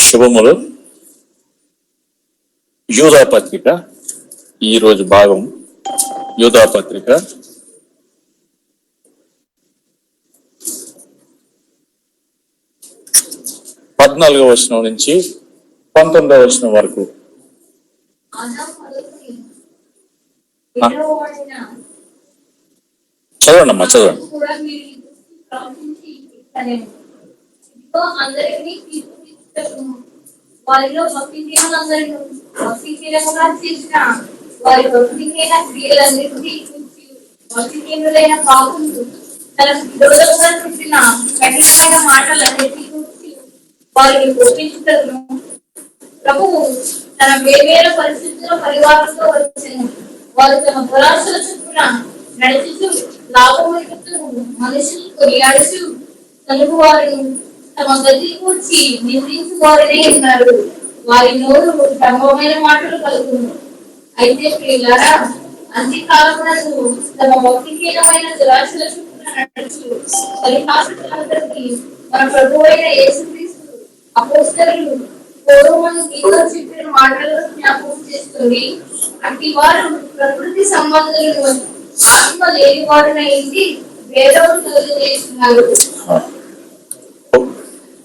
శుభములు. యూదా పత్రిక ఈరోజు భాగం. యూదా పత్రిక 14వ వచనం నుంచి 19వ వచనం వరకు. చదవండి అమ్మా, చదవండి. వారిలో భక్తిహీనంగా చేసిన వారి భక్తిహీన క్రియలన్నిటినీ భక్తిహీనులైన పాపులు తనకు విరోధంగా చెప్పిన కఠినమైన మాటలన్నిటినీ వారిని ఒప్పించుటను ప్రభువు తన వేవేల పరిస్థితుల పరివారంతో వచ్చిన వారు తమ దురాశల చుట్టూన నడిచి లాభము మనుషులు కొనియాడుచు తనకు వారిని తమ గతి కూర్చి నిందించి వారినే ఉన్నారు. వారి నోరు క్రమమైన మాటలు కలుగును. అయితే ప్రియులారా, అంత్యకాలమునందు తమ భక్తిహీనమైన దురాశల చుట్టూన నడుచు పరిహాసకులందరికీ మన ప్రభువైన యేసుక్రీస్తు అపోస్తలులు పూర్వమును మీతో చెప్పిన మాటలను జ్ఞాపకం చేస్తుంది. అట్టి వారు ప్రకృతి సంబంధులను ఆత్మ లేని వారినైంది వేదము తెలియజేస్తున్నారు.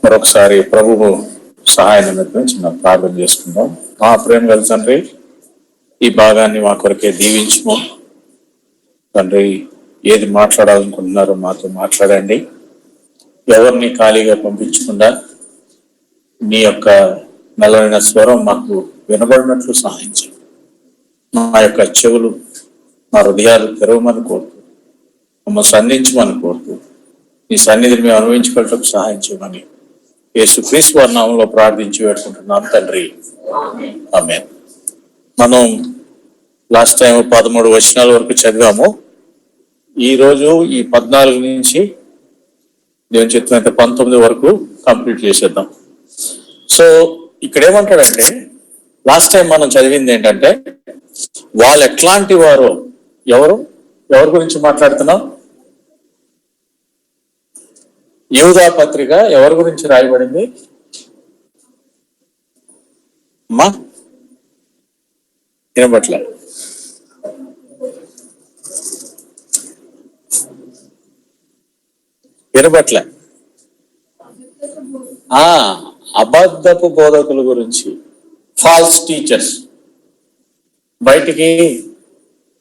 మరొకసారి ప్రభువు సహాయ నిమిత్తం చిన్న ప్రార్థన చేసుకుందాం. మా ప్రేమ గల తండ్రి, ఈ భాగాన్ని మా కొరకే దీవించుము తండ్రి. ఏది మాట్లాడాలనుకుంటున్నారో మాతో మాట్లాడండి. ఎవరిని ఖాళీగా పంపించకుండా నీ యొక్క మెల్లైన స్వరం మాకు వినబడినట్లు సహాయించండి. మా యొక్క చెవులు, మా హృదయాలు తెరవమని కోరుతూ, మమ్మల్ని సంధించమని కోరుతూ, ఈ సన్నిధిని మేము అనుభవించుకోవటం సహాయం చేయమని యేసుక్రీస్తు వారి నామంలో ప్రార్థించి వేడుకుంటున్నాం తండ్రి, ఆమేన్. మనం లాస్ట్ టైం 13 వచనాల వరకు చదివాము. ఈరోజు ఈ 14 నుంచి దేవుని చిత్తమైతే 19 వరకు కంప్లీట్ చేసేద్దాం. సో ఇక్కడ ఏమంటాడంటే, లాస్ట్ టైం మనం చదివింది ఏంటంటే, వాళ్ళు ఎట్లాంటి వారో. ఎవరి గురించి మాట్లాడుతున్నాం? యూదా పత్రిక ఎవరి గురించి రాయబడింది అమ్మా? వినబట్లే. అబద్ధపు బోధకుల గురించి, ఫాల్స్ టీచర్స్. బయటికి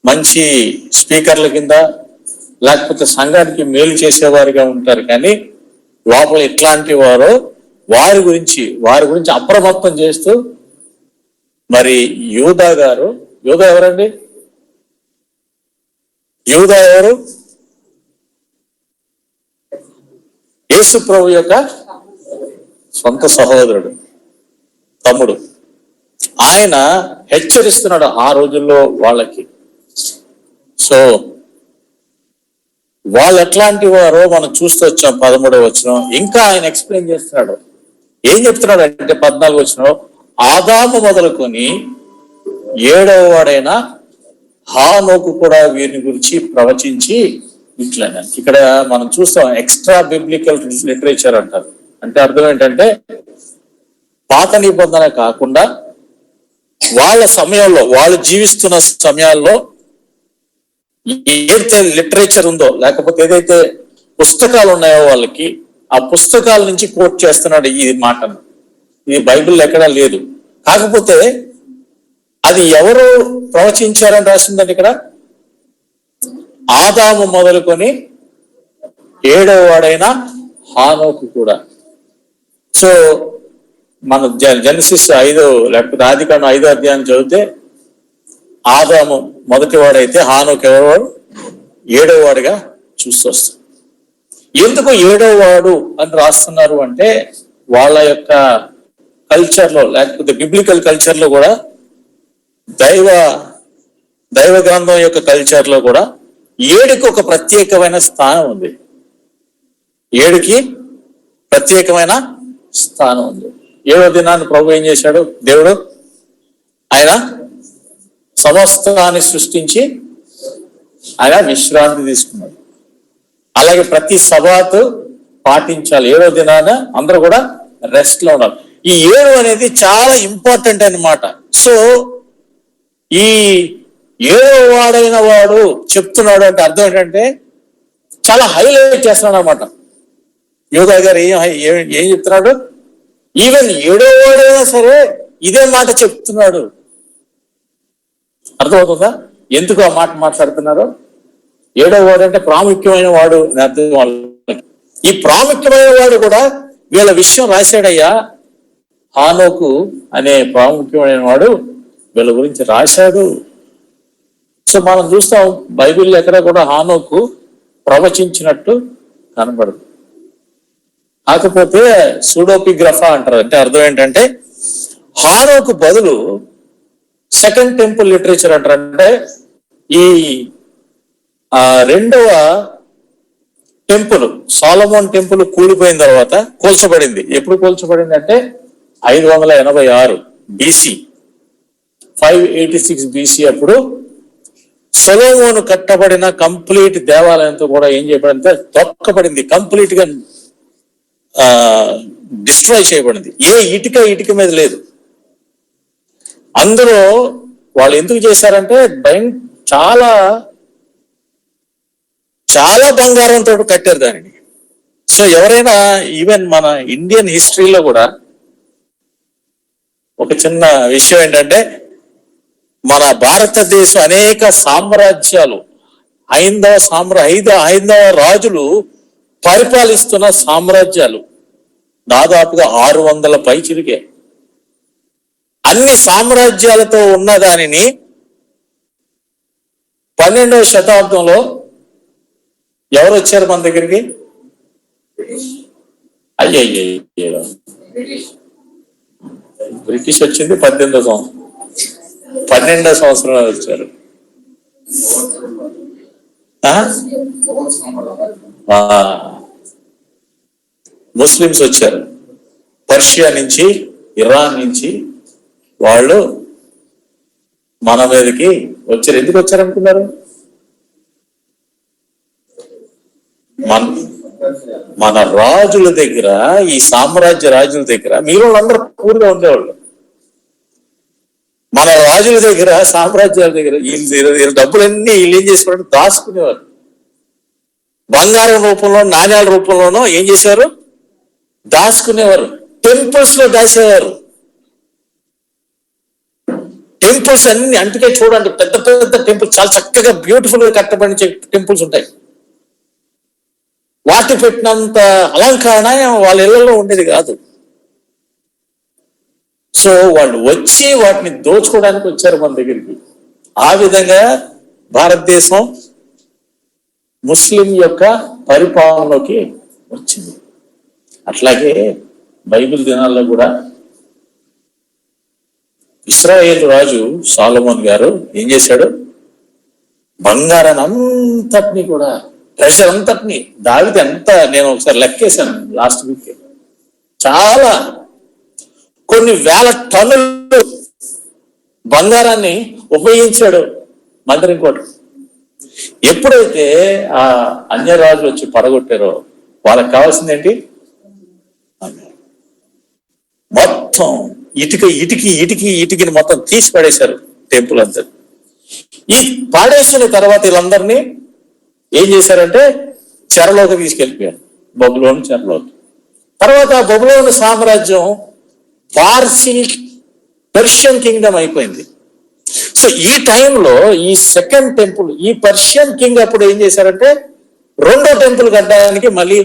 మంచి స్పీకర్ల కింద లేకపోతే సంఘానికి మేలు చేసేవారుగా ఉంటారు, కానీ లోపల ఎట్లాంటి వారో వారి గురించి అప్రమత్తం చేస్తూ, మరి యూదా ఎవరండి? యూదా ఎవరు? యేసు ప్రభు యొక్క సొంత సహోదరుడు, తమ్ముడు. ఆయన హెచ్చరిస్తున్నాడు ఆ రోజుల్లో వాళ్ళకి. సో వాళ్ళు ఎట్లాంటి వారో మనం చూస్తూ వచ్చాం 13వ వచనం. ఇంకా ఆయన ఎక్స్ప్లెయిన్ చేస్తున్నాడు. ఏం చెప్తున్నాడు అంటే 14వ వచనం, ఆదాము మొదలుకొని 7వ వాడైన హానోకు కూడా వీరిని గురించి ప్రవచించి ఇట్లా. ఇక్కడ మనం చూస్తాం ఎక్స్ట్రా బిబ్లికల్ లిటరేచర్ అంటారు. అంటే అర్థం ఏంటంటే, పాత నిబంధన కాకుండా వాళ్ళ సమయంలో, వాళ్ళు జీవిస్తున్న సమయాల్లో ఏదైతే లిటరేచర్ ఉందో, లేకపోతే ఏదైతే పుస్తకాలు ఉన్నాయో వాళ్ళకి, ఆ పుస్తకాల నుంచి కోట్ చేస్తున్నాడు ఈ మాటను. ఇది బైబిల్ ఎక్కడా లేదు. కాకపోతే అది ఎవరు ప్రవచించారని రాసిందని ఇక్కడ, ఆదాము మొదలుకొని 7వ వాడైన హానోకు కూడా. సో మన జెనసిస్ 5 లేకపోతే ఆదికాండం 5వ అధ్యాయం చదివితే ఆదాము మొదటి వాడైతే హానోకు ఎవరు? 7వ వాడుగా చూస్తొస్తాం. ఎందుకు 7వ వాడు అని రాస్తున్నారు అంటే, వాళ్ళ యొక్క కల్చర్లో లేకపోతే బిబ్లికల్ కల్చర్లో కూడా, దైవ గ్రంథం యొక్క కల్చర్లో కూడా 7కి ఒక ప్రత్యేకమైన స్థానం ఉంది. 7కి ప్రత్యేకమైన స్థానం ఉంది. 7వ దినాన్ని ప్రభు ఏం చేశాడు? దేవుడు ఆయన సమస్తాన్ని సృష్టించి ఆయన విశ్రాంతి తీసుకున్నాడు. అలాగే ప్రతి సబాతు పాటించాలి. 7వ దినాన అందరూ కూడా రెస్ట్ లో ఉన్నారు. ఈ 7 అనేది చాలా ఇంపార్టెంట్ అన్నమాట. సో ఈ 7వ వాడైన వాడు చెప్తున్నాడు అంటే అర్థం ఏంటంటే చాలా హైలైట్ చేస్తున్నాడు అనమాట. యోగా గారు ఏం చెప్తున్నాడు, ఈవెన్ 7వ వాడైనా సరే ఇదే మాట చెప్తున్నాడు. అర్థమవుతుందా ఎందుకు ఆ మాట మాట్లాడుతున్నారు? 7వ వాడు అంటే ప్రాముఖ్యమైన వాడు అని అర్థం. వాళ్ళకి ఈ ప్రాముఖ్యమైన వాడు కూడా వీళ్ళ విషయం రాశాడయ్యా. హానోకు అనే ప్రాముఖ్యమైన వాడు వీళ్ళ గురించి రాశాడు. సో మనం చూస్తాం బైబిల్లో ఎక్కడ కూడా హానోకు ప్రవచించినట్టు కనబడదు. కాకపోతే సూడోపిగ్రఫా అంటారు. అంటే అర్థం ఏంటంటే హానోకు బదులు సెకండ్ టెంపుల్ లిటరేచర్ అంటారు. అంటే ఈ 2వ టెంపుల్ సొలొమోన్ టెంపుల్ కూలిపోయిన తర్వాత కూల్చబడింది. ఎప్పుడు కూల్చబడింది అంటే 586 BC, 586 BC అప్పుడు సొలొమోను కట్టబడిన కంప్లీట్ దేవాలయంతో కూడా ఏం చేయబడిందంటే తొక్కబడింది, కంప్లీట్ గా డిస్ట్రాయ్ చేయబడింది. ఏ ఇటుక మీద లేదు. అందులో వాళ్ళు ఎందుకు చేశారంటే చాలా చాలా బంగారంతో కట్టారు దానిని. సో ఎవరైనా ఈవెన్ మన ఇండియన్ హిస్టరీలో కూడా ఒక చిన్న విషయం ఏంటంటే మన భారతదేశం అనేక సామ్రాజ్యాలు హైందవ రాజులు పరిపాలిస్తున్న సామ్రాజ్యాలు దాదాపుగా 600 పైచిలుకే. అన్ని సామ్రాజ్యాలతో ఉన్న దానిని 12వ శతాబ్దంలో ఎవరు వచ్చారు మన దగ్గరికి? అయ్యయ్యో బ్రిటిష్ వచ్చింది 12వ సంవత్సరంలో వచ్చారు. ముస్లిమ్స్ వచ్చారు పర్షియా నుంచి, ఇరాన్ నుంచి. వాళ్ళు మన మీదకి వచ్చారు. ఎందుకు వచ్చారనుకున్నారు? మన రాజుల దగ్గర, ఈ సామ్రాజ్య రాజుల దగ్గర మీరు వాళ్ళందరూ పూర్గా ఉండేవాళ్ళు. మన రాజుల దగ్గర, సామ్రాజ్యాల దగ్గర వీళ్ళు డబ్బులన్నీ వీళ్ళు ఏం చేసేవారు? దాచుకునేవారు. బంగారం రూపంలో, నాణ్యాల రూపంలోనో ఏం చేసేవారు? దాచుకునేవారు. టెంపుల్స్ లో దాచేవారు. టెంపుల్స్ అన్ని అందుకే చూడండి, పెద్ద పెద్ద టెంపుల్స్ చాలా చక్కగా బ్యూటిఫుల్ గా కట్టబడిన టెంపుల్స్ ఉంటాయి. వాటి పెట్టినంత అలంకరణ వాళ్ళ ఇళ్లలో ఉండేది కాదు. సో వాళ్ళు వచ్చి వాటిని దోచుకోవడానికి వచ్చారు మన దగ్గరికి. ఆ విధంగా భారతదేశం ముస్లిం యొక్క పరిపాలనలోకి వచ్చింది. అట్లాగే బైబిల్ దినాల్లో కూడా ఇశ్రాయేల్ రాజు సొలొమోన్ గారు ఏం చేశాడు? బంగారాన్ని అంతటినీ కూడా, ట్రెజర్ అంతటినీ, దావీదు అంతా, నేను ఒకసారి లెక్కేశాను లాస్ట్ వీక్, చాలా కొన్ని వేల టన్నులు బంగారాన్ని ఉపయోగించాడు మందిరం కోట. ఎప్పుడైతే ఆ అన్యరాజు వచ్చి పడగొట్టారో వాళ్ళకి కావాల్సింది ఏంటి? మొత్తం ఇటుకిని మొత్తం తీసి పడేశారు టెంపుల్ అంతా. ఈ పాడేసిన తర్వాత వీళ్ళందరినీ ఏం చేశారంటే చెరలోకి తీసుకెళ్ళిపోయారు, బబులోను చెరలోకి. తర్వాత బబులోను సామ్రాజ్యం పర్షియన్ కింగ్డమ్ అయిపోయింది. సో ఈ టైంలో ఈ సెకండ్ టెంపుల్, ఈ పర్షియన్ కింగ్ అప్పుడు ఏం చేశారంటే 2వ టెంపుల్ కట్టడానికి మళ్ళీ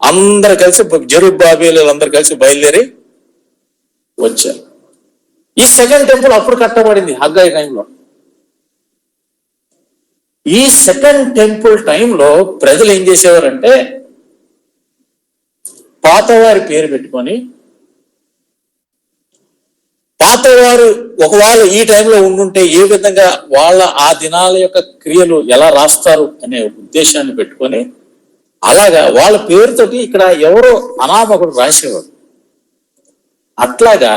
అందరు కలిసి, జెరుబ్బాబెలు అందరు కలిసి బయలుదేరి వచ్చారు. ఈ సెకండ్ టెంపుల్ అప్పుడు కట్టబడింది హగ్గయి టైంలో. ఈ సెకండ్ టెంపుల్ టైంలో ప్రజలు ఏం చేసేవారంటే పాతవారి పేరు పెట్టుకొని, పాతవారు ఒకవేళ ఈ టైంలో ఉండుంటే ఏ విధంగా వాళ్ళ ఆ దినాల యొక్క క్రియలు ఎలా రాస్తారు అనే ఉద్దేశాన్ని పెట్టుకొని అలాగా వాళ్ళ పేరుతోటి ఇక్కడ ఎవరో అనామకుడు రాసేవాడు. అట్లాగా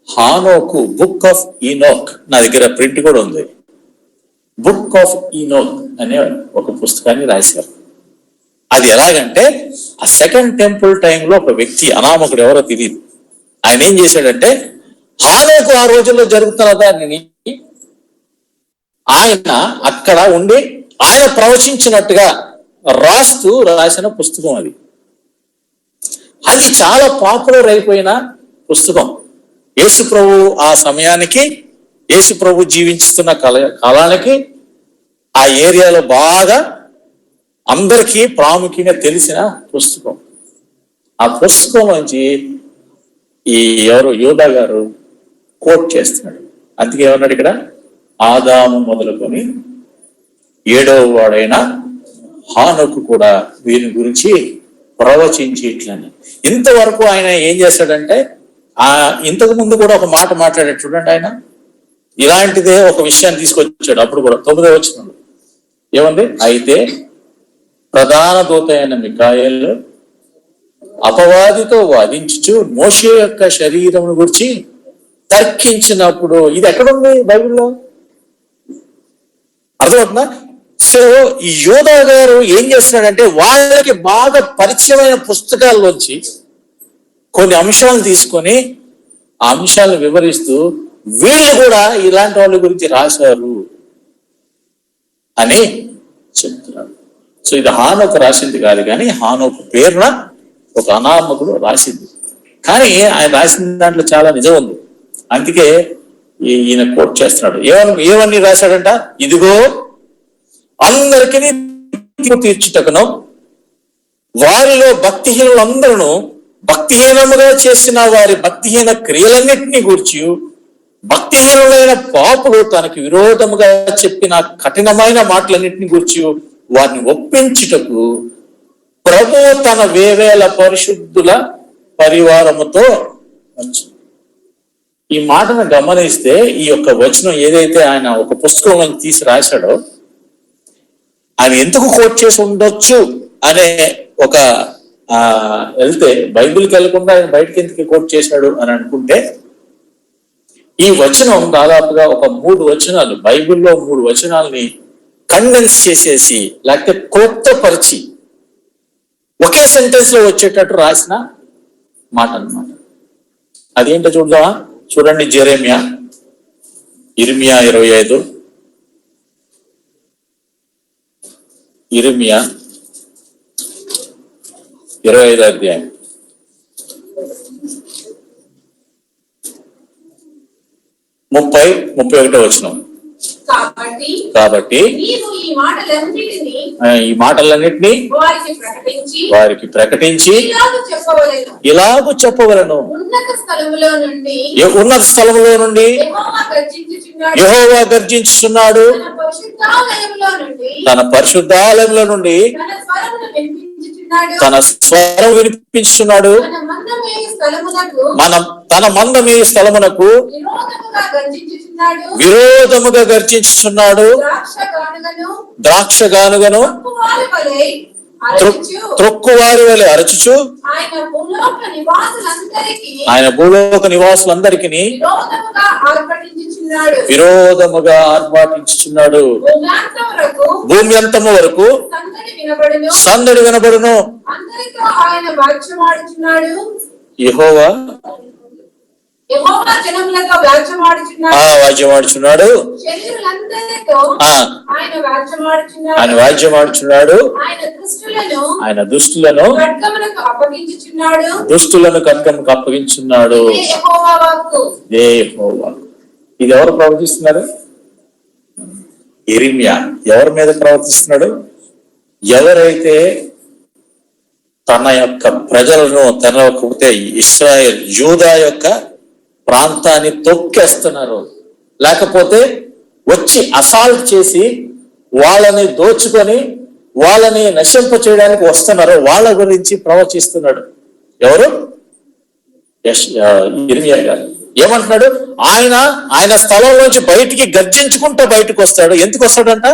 హానోకు, బుక్ ఆఫ్ ఈనోక్, నా దగ్గర ప్రింట్ కూడా ఉంది, బుక్ ఆఫ్ ఈనోక్ అనే ఒక పుస్తకాన్ని రాశారు. అది ఎలాగంటే ఆ సెకండ్ టెంపుల్ టైంలో ఒక వ్యక్తి, అనామకుడు ఎవరో తెలియదు, ఆయన ఏం చేశాడంటే హానోకు ఆ రోజుల్లో జరుగుతున్న దానిని ఆయన అక్కడ ఉండి ఆయన ప్రవచించినట్టుగా రాసిన పుస్తకం అది. అది చాలా పాపులర్ అయిపోయిన పుస్తకం. యేసు ప్రభు ఆ సమయానికి, యేసు ప్రభు జీవించుతున్న కాలానికి ఆ ఏరియాలో బాగా అందరికీ ప్రాముఖ్యంగా తెలిసిన పుస్తకం. ఆ పుస్తకం నుంచి యోధా గారు కోట్ చేస్తున్నాడు. అందుకే ఏమన్నాడు ఇక్కడ, ఆదాము మొదలుకొని 7వ వాడైన హానోకు కూడా వీరి గురించి ప్రవచించి ఇట్లని. ఇంతవరకు ఆయన ఏం చేస్తాడంటే, ఇంతకు ముందు కూడా ఒక మాట మాట్లాడాడు చూడండి. ఆయన ఇలాంటిదే ఒక విషయాన్ని తీసుకొచ్చాడు. అప్పుడు కూడా 9వ వచనంలో ఏముంది, అయితే ప్రధాన దూత అయిన మిఖాయేలు అపవాదితో వాదించుచు మోషే యొక్క శరీరమును గురించి తర్కించినప్పుడు. ఇది ఎక్కడుంది బైబిల్లో? అర్థమవుతుందా? సో ఈ యోధా గారు ఏం చేస్తున్నాడంటే, వాళ్ళకి బాగా పరిచయమైన పుస్తకాల్లోంచి కొన్ని అంశాలను తీసుకొని ఆ అంశాలను వివరిస్తూ వీళ్ళు కూడా ఇలాంటి వాళ్ళ గురించి రాశారు అని చెప్తున్నారు. సో ఇది హానోకు రాసింది కాదు, కానీ హానోకు పేరున ఒక అనామకుడు రాసింది. కానీ ఆయన రాసిన దాంట్లో చాలా నిజం ఉంది. అందుకే ఈయన కోట్ చేస్తున్నాడు. ఏమని రాశాడంట, ఇదిగో అందరికీ తీర్పు తీర్చుటకును వారిలో భక్తిహీనులందరూ భక్తిహీనముగా చేసిన వారి భక్తిహీన క్రియలన్నింటినీ గూర్చి భక్తిహీనులైన పాపులు తనకు విరోధముగా చెప్పిన కఠినమైన మాటలన్నింటినీ గూర్చి వారిని ఒప్పించుటకు ప్రభు తన వేవేల పరిశుద్ధుల పరివారముతో ఈ మాటను గమనిస్తే ఈ యొక్క వచనం ఏదైతే ఆయన ఒక పుస్తకం తీసి రాశాడో, ఆయన ఎందుకు కోట్ చేసి ఉండొచ్చు అనే ఒక వెళ్తే, బైబిల్కి వెళ్లకుండా ఆయన బయటకి ఎందుకు కోట్ చేశాడు అని అనుకుంటే, ఈ వచనం దాదాపుగా ఒక 3 వచనాలు, బైబిల్లో 3 వచనాలని కండెన్స్ చేసేసి లేకపోతే క్లుప్తపరిచి ఒకే సెంటెన్స్ లో వచ్చేటట్టు రాసిన మాట అన్నమాట. అదేంటో చూద్దామా? చూడండి, ఇర్మియా 25, ఇర్మియా 25వ అధ్యాయం 30-31వ వచనం. కాబట్టి ఈ మాటలన్నిటినీ వారికి ప్రకటించి ఇలాగూ చెప్పవలను, ఉన్నత స్థలములో నుండి యెహోవా గర్జించుచున్నాడు, తన పరిశుద్ధాలయంలో నుండి తన స్వరం వినిపించుచున్నాడు, తన మందమే స్థలమునకు విరోధముగా గర్జించుచున్నాడు, ద్రాక్షగానుగను త్రొక్కువారి వలె అరచుచు ఆయన భూలోక నివాసులందరికీ విరోధముగా ఆర్భాటించుచున్నాడు. భూమి అంతము వరకు సందడి వినబడును. యెహోవా వాద్యమాడుచున్నాడు, ఆయన వాద్యమాడుచున్నాడు, ఆయన దుష్టులను ఖడ్గమునకు అప్పగించున్నాడు. యెహోవా. ఇది ఎవరు ప్రవర్తిస్తున్నారు? ఇర్మియా. ఎవరి మీద ప్రవర్తిస్తున్నాడు? ఎవరైతే తన యొక్క ప్రజలను, తన యొక్క ఇశ్రాయేల్ యూదా యొక్క ప్రాంతాన్ని తొక్కేస్తున్నారు, లేకపోతే వచ్చి అసాల్ట్ చేసి వాళ్ళని దోచుకొని వాళ్ళని నశింప చేయడానికి వస్తున్నారు, వాళ్ళ గురించి ప్రవచిస్తున్నాడు. ఎవరు? ఇర్మియా గారు. ఏమంటున్నాడు? ఆయన స్థలంలోంచి బయటికి గర్జించుకుంటూ బయటకు వస్తాడు. ఎందుకు వస్తాడంట?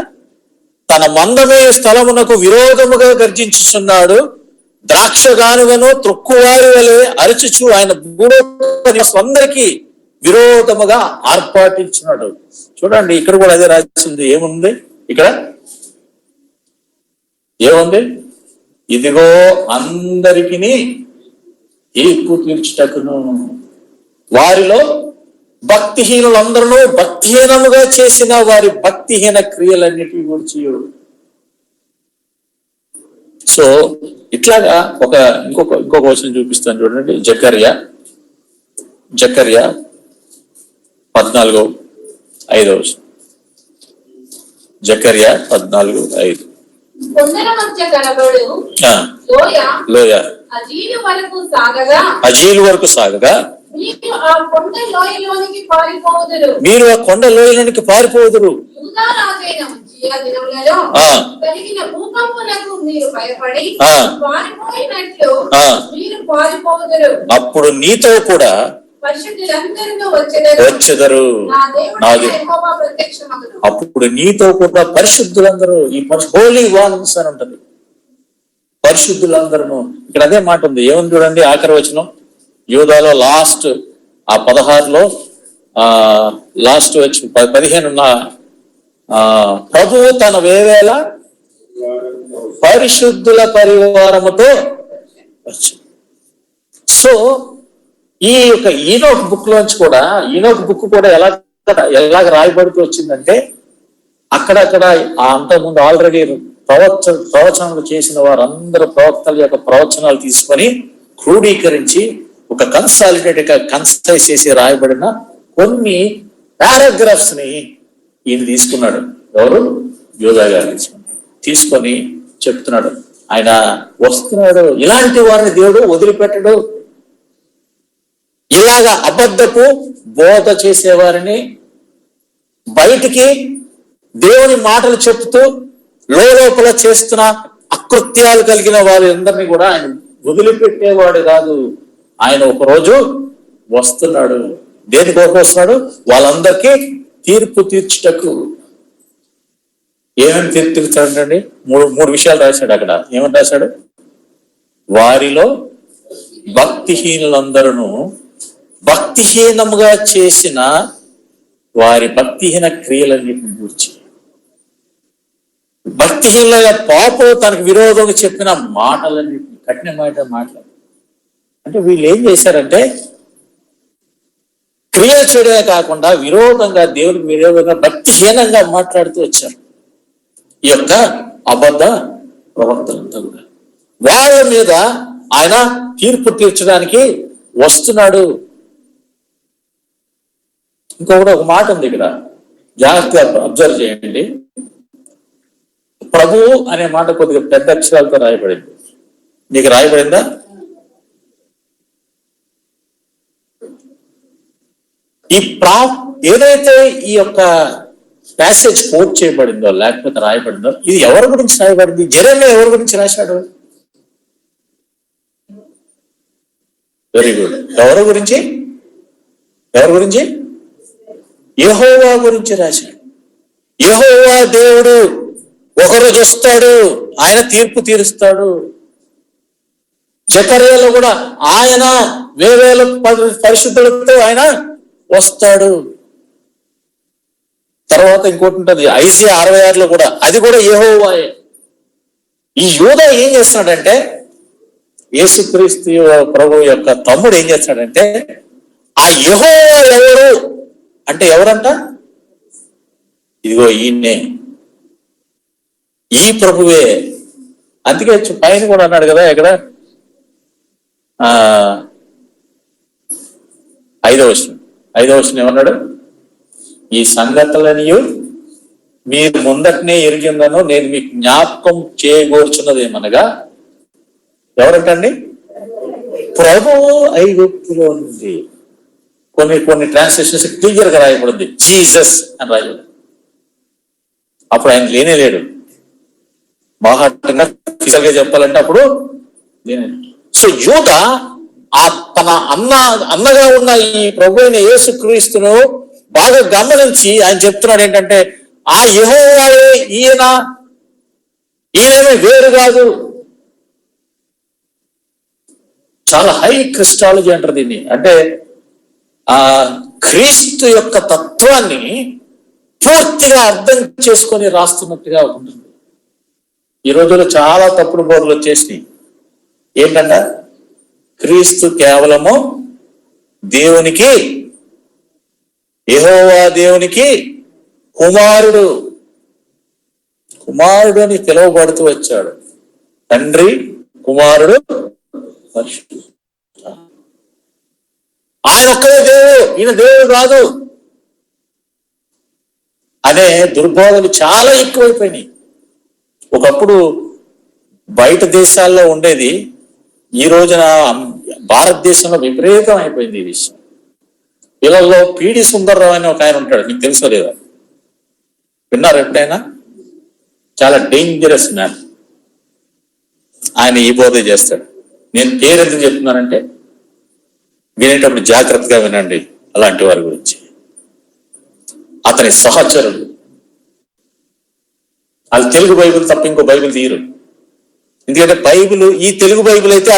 తన మందమే స్థలమునకు విరోధముగా గర్జించుచున్నాడు, ద్రాక్షగానుగను త్రొక్కువారి వలె అరచుచు ఆయన అందరికీ విరోధముగా ఆర్పాటించున్నాడు. చూడండి, ఇక్కడ కూడా అదే రాసింది. ఏముంది ఇక్కడ? ఏముంది? ఇదిగో అందరికీ తీర్పు తీర్చుటకును. వారిలో భక్తిహీనులందరూ భక్తిహీనముగా చేసిన వారి భక్తిహీన క్రియలన్నిటిని గురించి. సో ఇట్లాగా ఇంకొక వచనం చూపిస్తాను చూడండి. జకర్యా 14:5. జకర్యా 14:5. కొండల మధ్య కనబడు లోయ అజీలు వరకు సాగగా మీరు ఆ కొండ లోయలోనికి పారిపోదురు. అప్పుడు నీతో కూడా వచ్చెదరు. అప్పుడు నీతో కూడా పరిశుద్ధులందరూ, ఈ హోలీ వన్స్ అని ఉంటది, పరిశుద్ధులందరూ. ఇక్కడ అదే మాట ఉంది. ఏముంది చూడండి, ఆఖరి వచనం యూదాలో లాస్ట్ 16లో లాస్ట్ వచ్చి 15 ప్రభువు తన వేవేల పరిశుద్ధుల పరివారముతో వచ్చు. సో ఈ యొక్క ఈనోక్ బుక్ లోంచి కూడా, ఈనోక్ బుక్ కూడా ఎలాగ రాయబడుతూ వచ్చిందంటే, అక్కడక్కడ అంతకుముందు ఆల్రెడీ ప్రవచనాలు చేసిన వారందరూ ప్రవక్తల యొక్క ప్రవచనాలు తీసుకొని క్రోడీకరించి ఒక కన్సైజ్ చేసి రాయబడిన కొన్ని పారాగ్రాఫ్స్ ని ఈయన తీసుకున్నాడు. ఎవరు? యోధా గారు తీసుకొని చెప్తున్నాడు. ఆయన వస్తున్నాడు, ఇలాంటి వారిని దేవుడు వదిలిపెట్టడు. ఇలాగా అబద్ధపు బోధ చేసేవారిని, బయటికి దేవుని మాటలు చెప్తూ లోపల చేస్తున్న అకృత్యాలు కలిగిన వారందరినీ కూడా ఆయన వదిలిపెట్టేవాడు కాదు. ఆయన ఒకరోజు వస్తున్నాడు. దేనికోసం వస్తున్నాడు? వాళ్ళందరికీ తీర్పు తీర్చుటకు. ఏమేమి తీర్పు తీర్చాడండి? మూడు విషయాలు రాశాడు అక్కడ. ఏమని రాశాడు? వారిలో భక్తిహీనులందరూ భక్తిహీనముగా చేసిన వారి భక్తిహీన క్రియలన్నిటిని గురించి, భక్తిహీనుల పాపం తనకు విరోధంగా చెప్పిన మాటలన్నిటిని, కఠినమైన మాటలు. అంటే వీళ్ళు ఏం చేశారంటే, క్రియలు చేయడమే కాకుండా విరోధంగా, దేవుడికి విరోధంగా భక్తిహీనంగా మాట్లాడుతూ వచ్చారు ఈ యొక్క అబద్ధ ప్రవక్తలంతా కూడా. వాళ్ళ మీద ఆయన తీర్పు తీర్చడానికి వస్తున్నాడు. ఇంకొకటి ఒక మాట ఉంది ఇక్కడ, జాగ్రత్తగా అబ్జర్వ్ చేయండి. ప్రభువు అనే మాట కొద్దిగా పెద్ద అక్షరాలతో రాయబడింది. నీకు రాయబడిందా? ఏదైతే ఈ యొక్క ప్యాసేజ్ కోట్ చేయబడిందో లేకపోతే రాయబడిందో, ఇది ఎవరి గురించి రాయబడింది? జెరెమయా ఎవరి గురించి రాశాడు? Very good. ఎవరి గురించి? యెహోవా గురించి రాశాడు. యెహోవా దేవుడు ఒకరోజు వస్తాడు, ఆయన తీర్పు తీరుస్తాడు. జకర్యాలో కూడా ఆయన వేవేల పరిశుద్ధులతో ఆయన వస్తాడు. తర్వాత ఇంకోటి ఉంటుంది, ఐజియా 66లో కూడా, అది కూడా యెహోవాయే. ఈ యూదా ఏం చేస్తున్నాడంటే, యేసుక్రీస్తు ప్రభు యొక్క తమ్ముడు ఏం చేస్తాడంటే, ఆ యెహోవా ఎవరు అంటే ఎవరంట? ఇదిగో ఈయనే, ఈ ప్రభువే. అందుకే పైన కూడా అన్నాడు కదా, ఇక్కడ 5వ వచనం ఏమన్నాడు? ఈ సంగతులని మీరు ముందటనే ఎరిగిందను నేను మీకు జ్ఞాపకం చేయగోర్చున్నదేమనగా, ఎవరంటండి? ప్రభువు ఐగుప్తులో ఉంది. కొన్ని ట్రాన్స్లేషన్స్ క్లియర్ గా రాయబడింది జీసస్ అని రాయబడింది. అప్పుడు ఆయన లేనే లేడు. మహాటంగా ఫిజికల్ గా చెప్పాలంటే అప్పుడు లేనే. సో యూదా తన అన్నగా ఉన్న ఈ ప్రభు అయిన యేసుక్రీస్తును బాగా గమనించి ఆయన చెప్తున్నాడు ఏంటంటే, ఆ యెహోవాయే ఈయనేమీ వేరు కాదు. చాలా హై క్రిస్టాలజీ అంటారు దీన్ని. అంటే ఆ క్రీస్తు యొక్క తత్వాన్ని పూర్తిగా అర్థం చేసుకొని రాస్తున్నట్టుగా ఉంటుంది. ఈ రోజుల్లో చాలా తప్పుడు బోధలు వచ్చేసినాయి. ఏంటంట? క్రీస్తు కేవలము దేవునికి, యెహోవా దేవునికి కుమారుడు అని పిలువబడుతూ వచ్చాడు. తండ్రి, కుమారుడు, పరిశుద్ధుడు. ఆయన ఒక్కడే దేవుడు, ఈయన దేవుడు కాదు అనే దుర్బోధలు చాలా ఎక్కువైపోయినాయి. ఒకప్పుడు బయట దేశాల్లో ఉండేది, ఈ రోజున భారతదేశంలో విపరీతం అయిపోయింది ఈ విషయం. వీళ్ళల్లో పిడి సుందర్రావు అని ఒక ఆయన ఉంటాడు, మీకు తెలుసో లేదా? విన్నారు ఎప్పుడైనా? చాలా డేంజరస్ మ్యాన్. ఆయన ఈ బోధ చేస్తాడు. నేను పేరు ఎందుకు చెప్తున్నానంటే, వినేటప్పుడు జాగ్రత్తగా వినండి అలాంటి వారి గురించి. అతని సహచరులు వాళ్ళు తెలుగు బైబిల్ తప్ప ఇంకో బైబిల్ తీయరు. ఎందుకంటే బైబిల్, ఈ తెలుగు బైబిల్ అయితే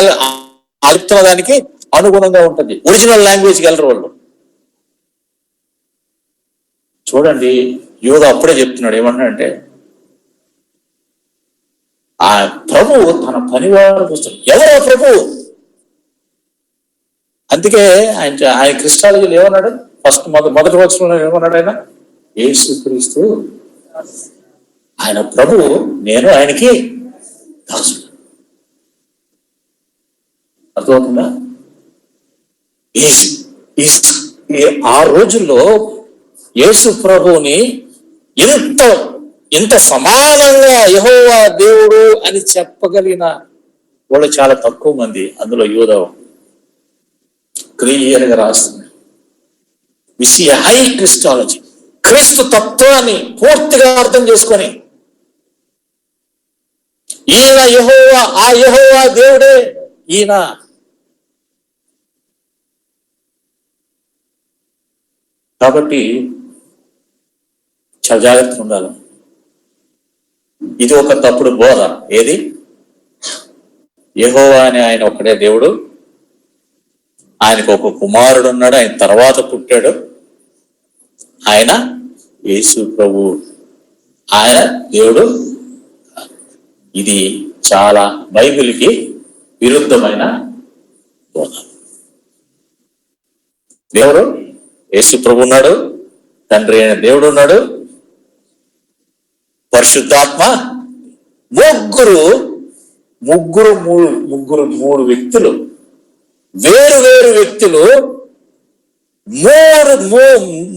అలుపుతున్న దానికి అనుగుణంగా ఉంటుంది. ఒరిజినల్ లాంగ్వేజ్కి వెళ్ళరు వాళ్ళు. చూడండి, యోధ అప్పుడే చెప్తున్నాడు, ఏమన్నాడంటే, ఆ ప్రభువు తన పనివారు పుస్తకం. ఎవరో ప్రభువు? అందుకే ఆయన క్రిస్టాలజీలో ఏమన్నాడు? మొదటి వచనంలో ఏమన్నాడు? ఆయన యేసుక్రీస్తు ఆయన ప్రభువు, నేను ఆయనకి దాసుడు. అర్థమవుతుందా? ఆ రోజుల్లో యేసు ప్రభువుని ఇంత సమానంగా యెహోవా దేవుడు అని చెప్పగలిగిన వాళ్ళు చాలా తక్కువ మంది. అందులో యూద క్లియర్గా రాస్తుంది. We see high Christology. క్రీస్తు తత్వాన్ని పూర్తిగా అర్థం చేసుకొని, ఈయన యెహోవా, ఆ యెహోవా దేవుడే ఈయన. కాబట్టి చాలా జాగ్రత్తగా ఉండాలి. ఇది ఒక తప్పుడు బోధ. ఏది? యెహోవా అని ఆయన ఒక్కడే దేవుడు, ఆయనకు ఒక కుమారుడు ఉన్నాడు, ఆయన తర్వాత పుట్టాడు, ఆయన యేసు ప్రభు, ఆయన దేవుడు. ఇది చాలా బైబిల్కి విరుద్ధమైన బోధ. దేవుడు యేసు ప్రభు ఉన్నాడు, తండ్రి అయిన దేవుడు ఉన్నాడు, పరిశుద్ధాత్మ, మూడు వ్యక్తులు, వేరు వ్యక్తులు,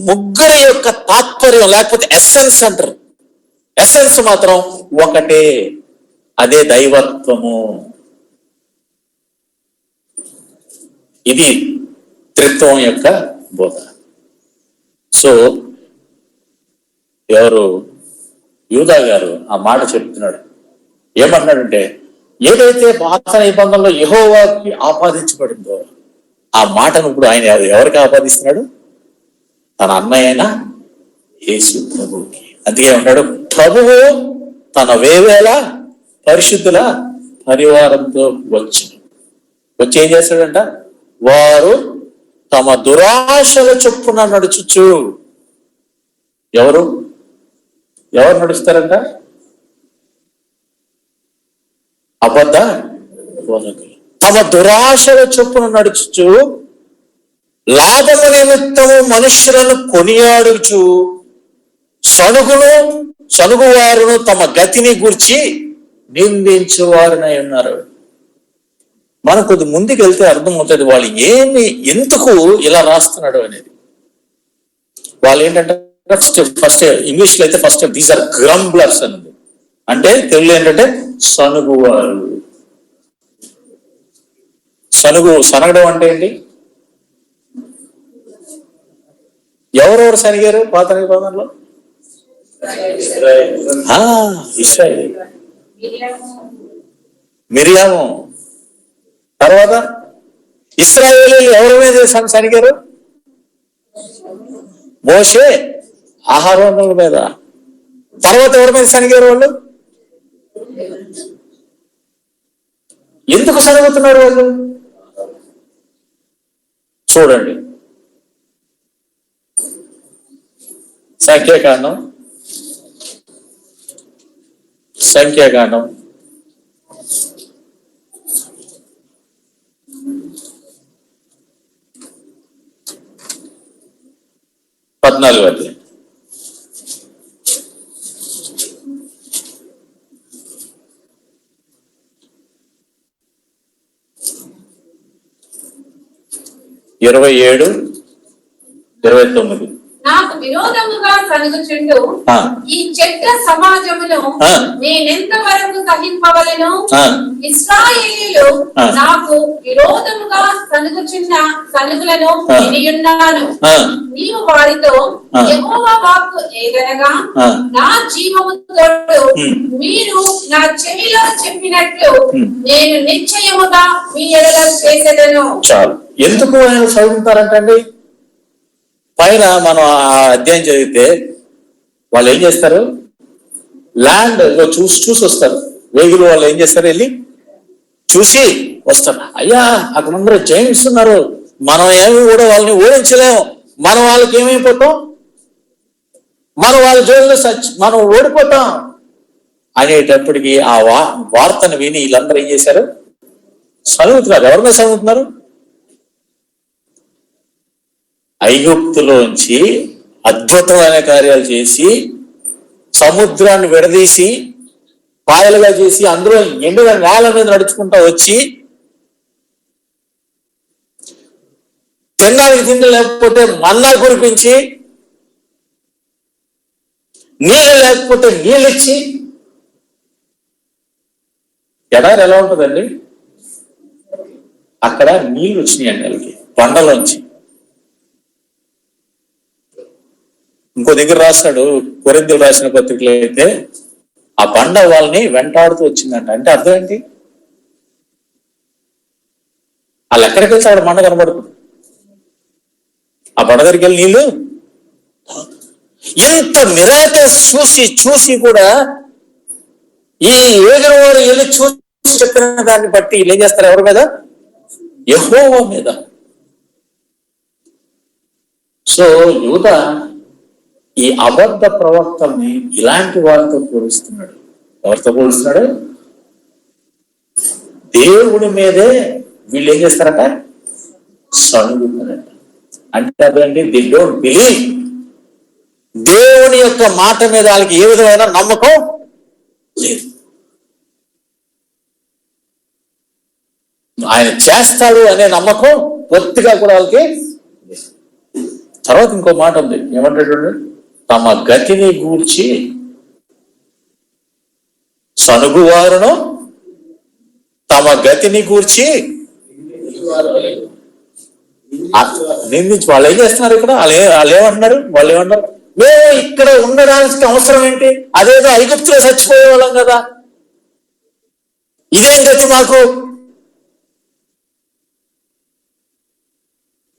ముగ్గురు యొక్క తాత్పర్యం లేకపోతే ఎసెన్స్ అంటారు. ఎసెన్స్ మాత్రం ఒకటే, అదే దైవత్వము. ఇది త్రిత్వం యొక్క బోధ. సో ఎవరు? యూదా గారు ఆ మాట చెప్తున్నాడు. ఏమన్నాడంటే, ఏదైతే పాత నిబంధనలో యెహోవాకి ఆపాదించబడిందో ఆ మాటను ఇప్పుడు ఆయన ఎవరికి ఆపాదిస్తున్నాడు? తన అన్నయ్యైన యేసు ప్రభువుకి. అందుకే ఉన్నాడు, ప్రభువు తన వేవేల పరిశుద్ధుల పరివారంతో వచ్చి ఏం చేస్తాడంట? వారు తమ దురాశల చొప్పున నడుచుచు. ఎవరు నడుస్తారంట? అబద్ధ బోధకులు. తమ దురాశల చొప్పున నడుచుచు లాభము నిమిత్తము మనుష్యులను కొనియాడుచు సణుగువారును తమ గతిని గూర్చి నిందించువారునై ఉన్నారు. మనం కొద్ది ముందుకు వెళ్తే అర్థమవుతుంది వాళ్ళు ఎందుకు ఇలా రాస్తున్నాడు అనేది. వాళ్ళు ఏంటంటే, ఫస్ట్ ఇంగ్లీష్ లో అయితే ఫస్ట్ దీస్ ఆర్ గ్రంబ్లర్స్ అని, అంటే తెలుగులో ఏంటంటే సనుగువారు. సనగడం అంటే ఏంటి? ఎవరెవరు సనిగారు పాత నిబంధనలో? ఇశ్రాయేలు, మిరియాము. తర్వాత ఇశ్రాయేలు ఎవరి మీద సనిగారు? మోషే, అహరోనుల మీద. తర్వాత ఎవరి మీద సనిగారు వాళ్ళు? ఎందుకు సనుగుతున్నారు వాళ్ళు? చూడండి, సంఖ్యాకాండం 32 14 అధ్యాయం. ఇరవై 27-29. నాకు విరోధముగా కలుగుచుండు ఆ. ఈ చెడ్డ సమాజమును ఆ. నేనెంత వరకు సహింపవలెను? ఆ. ఇశ్రాయేలీయులు ఆ. నాకు విరోధముగా కలుగుచున్న కలుగులను ఆ. వినియున్నాను. ఆ. నీవు వారితో ఆ. యెహోవా వాక్కు ఏదనగా, ఆ. నా జీవము తోడు ఉమ్. మీరు నా చెవిలో చెప్పినట్లు ఉమ్. నేను నిశ్చయముగా మీ ఎడల చేసేదను. చాలు. ఎందుకు ఆయన చదువుతారంటండి? పైన మనం ఆ అధ్యాయం చదివితే వాళ్ళు ఏం చేస్తారు? ల్యాండ్ చూసి వస్తారు. వేగులు వాళ్ళు ఏం చేస్తారు? వెళ్ళి చూసి వస్తారు. అయ్యా అక్కడ అందరూ జైంట్స్ ఉన్నారు, మనం ఏమి కూడా వాళ్ళని ఓడించలేము, మనం వాళ్ళకి ఏమైపోతాం, మనం వాళ్ళ జోలిలో మనం ఓడిపోతాం అనేటప్పటికి ఆ వార్తను విని వీళ్ళందరూ ఏం చేశారు? చదువుతున్నారు. ఎవరితో చదువుతున్నారు? ఐగుప్తులోంచి అద్భుతమైన కార్యాలు చేసి సముద్రాన్ని విడదీసి పాయలుగా చేసి అందులో ఎండిన నేల మీద నడుచుకుంటా వచ్చి తినడానికి తిండి లేకపోతే మన్నా కురిపించి, నీళ్ళు లేకపోతే నీళ్ళు ఇచ్చి, ఎడారి ఎలా ఉంటుందండి? అక్కడ నీళ్ళు వచ్చినాయండి వాళ్ళకి కొండలోంచి. ఇంకో దగ్గర రాస్తాడు, కొరింథీయులు రాసిన పత్రికలో అయితే ఆ బండ వాళ్ళని వెంటాడుతూ వచ్చిందంట. అంటే అర్థం ఏంటి? వాళ్ళు ఎక్కడికి వెళ్తే అక్కడ బండ కనబడుతుంది. ఆ బండ దగ్గరికి వెళ్ళి నీళ్ళు, ఇంత మిరాకిల్స్ చూసి కూడా ఈ ఏగిన వారు వెళ్ళి చూసి చెప్పిన దాన్ని బట్టి వీళ్ళు ఏం చేస్తారు? ఎవరి మీద? యెహోవా మీద. సో యూదా ఈ అబద్ధ ప్రవక్తల్ని ఇలాంటి వారితో పోలుస్తున్నాడు. ఎవరితో పోలుస్తున్నాడు? దేవుడి మీదే వీళ్ళు ఏం చేస్తారట? సణుగుతారట. అంటే అదేంటి? They don't believe. దేవుని యొక్క మాట మీద వాళ్ళకి ఏ విధమైన నమ్మకం లేదు. ఆయన చేస్తాడు అనే నమ్మకం పూర్తిగా కూడా వాళ్ళకి. తర్వాత ఇంకో మాట ఉంది, ఏమంటాడు? తమ గతిని గూర్చి సనుగువారును తమ గతిని గూర్చి నిందించి వాళ్ళు ఏం చేస్తున్నారు? ఇక్కడ వాళ్ళు ఏమంటున్నారు? మేము ఇక్కడ ఉండడానికి అవసరం ఏంటి? అదేదో ఐగుప్తులో చచ్చిపోయే వాళ్ళం కదా, ఇదేం గతి మాకు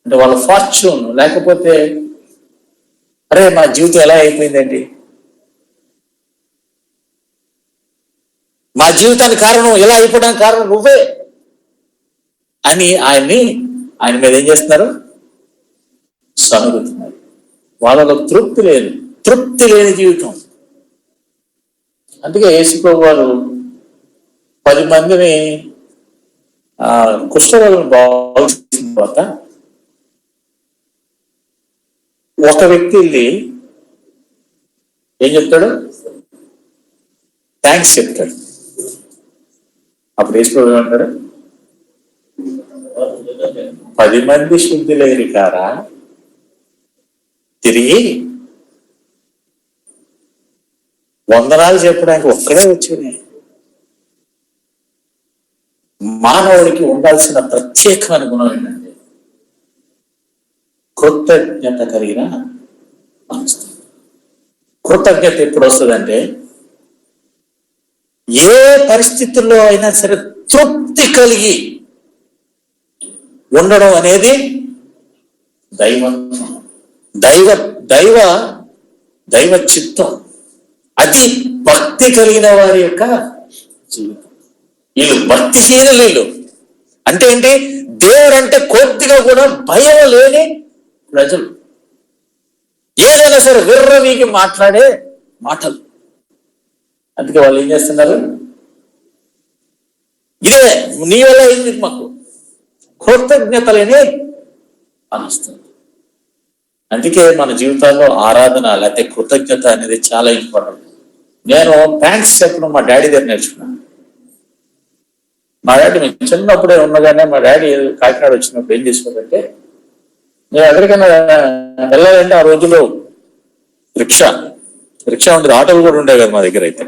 అంటే వాళ్ళ ఫార్చ్యూన్. లేకపోతే అరే మా జీవితం ఎలా అయిపోయిందండి, మా జీవితానికి కారణం ఎలా అయిపోవడానికి కారణం నువ్వే అని ఆయన మీద ఏం చేస్తున్నారు? సనుగుతున్నారు. వాళ్ళలో తృప్తి లేని జీవితం. అందుకే యేసుప్రభువు వారు 10 మందిని కుష్ఠరోగులను బాగు చేసిన తర్వాత ఒక వ్యక్తి వెళ్ళి ఏం చెప్తాడు? థ్యాంక్స్ చెప్తాడు. అప్పుడు యేసుప్రభువు ఏమంటాడు? 10 మంది శుద్ధి లేని కారా తిరిగి వందనాలు చెప్పడానికి ఒక్కడే వచ్చేది. మానవుడికి ఉండాల్సిన ప్రత్యేకమైన గుణం ఏంటంటే కృతజ్ఞత కలిగిన మనసు. కృతజ్ఞత ఎప్పుడు వస్తుందంటే ఏ పరిస్థితుల్లో అయినా సరే తృప్తి కలిగి ఉండడం అనేది దైవ చిత్తం. అది భక్తి కలిగిన వారి యొక్క జీవితం. వీళ్ళు భక్తిహీనులు. అంటే ఏంటి? దేవుడు అంటే కొద్దిగా కూడా భయం లేని ప్రజలు. ఏదైనా సరే విర్రవీగి మాట్లాడే మాటలు. అందుకే వాళ్ళు ఏం చేస్తున్నారు? ఇదే నీ వల్ల అయింది, మాకు కృతజ్ఞత లేని అనిస్తుంది. అందుకే మన జీవితాల్లో ఆరాధన లేకపోతే కృతజ్ఞత అనేది చాలా ఇంపార్టెంట్. నేను థ్యాంక్స్ చెప్పడం మా డాడీ దగ్గర నేర్చుకున్నాను. మా డాడీ మేము చిన్నప్పుడే ఉండగానే మా డాడీ కాకినాడ వచ్చినప్పుడు ఏం చేసేవారంటే, నేను ఎక్కడికైనా వెళ్ళాలంటే ఆ రోజుల్లో రిక్షా ఉండేది, ఆటోలు కూడా ఉండేవి కదా మా దగ్గర. అయితే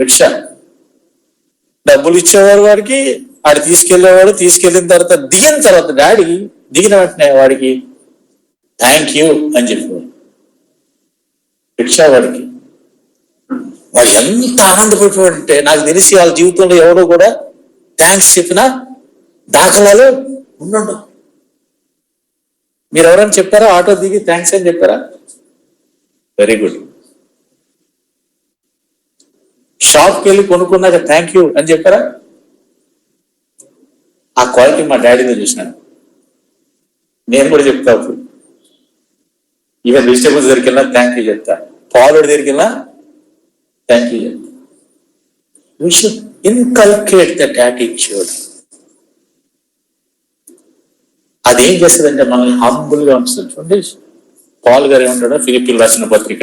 రిక్షా డబ్బులు ఇచ్చేవారు వాడికి, ఆడు తీసుకెళ్లేవాడు. తీసుకెళ్లిన తర్వాత దిగిన తర్వాత డాడీ దిగిన వెంటనే వాడికి థ్యాంక్ యూ అని చెప్పేవాడు రిక్షా వాడికి. వాడు ఎంత ఆనందపడిపోయాడు అంటే, నాకు తెలిసి వాళ్ళ జీవితంలో ఎవడో కూడా థ్యాంక్స్ చెప్పిన దాఖలాలు ఉండవు. మీరు ఎవరైనా చెప్పారా ఆటో దిగి థ్యాంక్స్ అని చెప్పారా? Very good. షాప్కి వెళ్ళి కొనుక్కున్నాక థ్యాంక్ యూ అని చెప్పారా? ఆ క్వాలిటీ మా డాడీలో చూసినాను. నేను కూడా చెప్తా. అప్పుడు ఈవెన్ వెజిటేబుల్స్ దగ్గరికెళ్ళినా థ్యాంక్ యూ చెప్తా, పాలు దగ్గరికెళ్ళినా థ్యాంక్ యూ చెప్తా. We should inculcate that attitude. అదేం చేస్తుందంటే మనల్ని హంబుల్ గా ఉంచుతుంది. చూడండి పాల్ గారు ఏమంటాడో ఫిలిప్పీలు రాసిన పత్రిక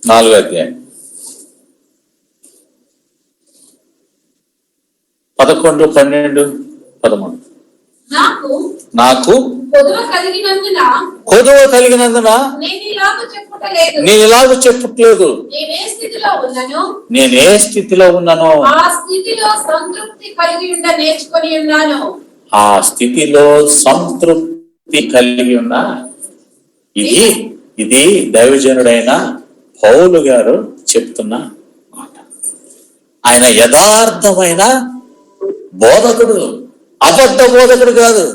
4వ అధ్యాయం 11, 12, 13. నాకు కొదువ కలిగినందున నేను ఇలాగ చెప్పట్లేదు. నేనే స్థితిలో ఉన్నానో ఆ స్థితిలో సంతృప్తి కలిగి ఉన్నా. ఇది దైవజనుడైన పౌలు గారు చెప్తున్న మాట. ఆయన యథార్థమైన బోధకుడు, అబద్ధ బోధకుడు కాదు.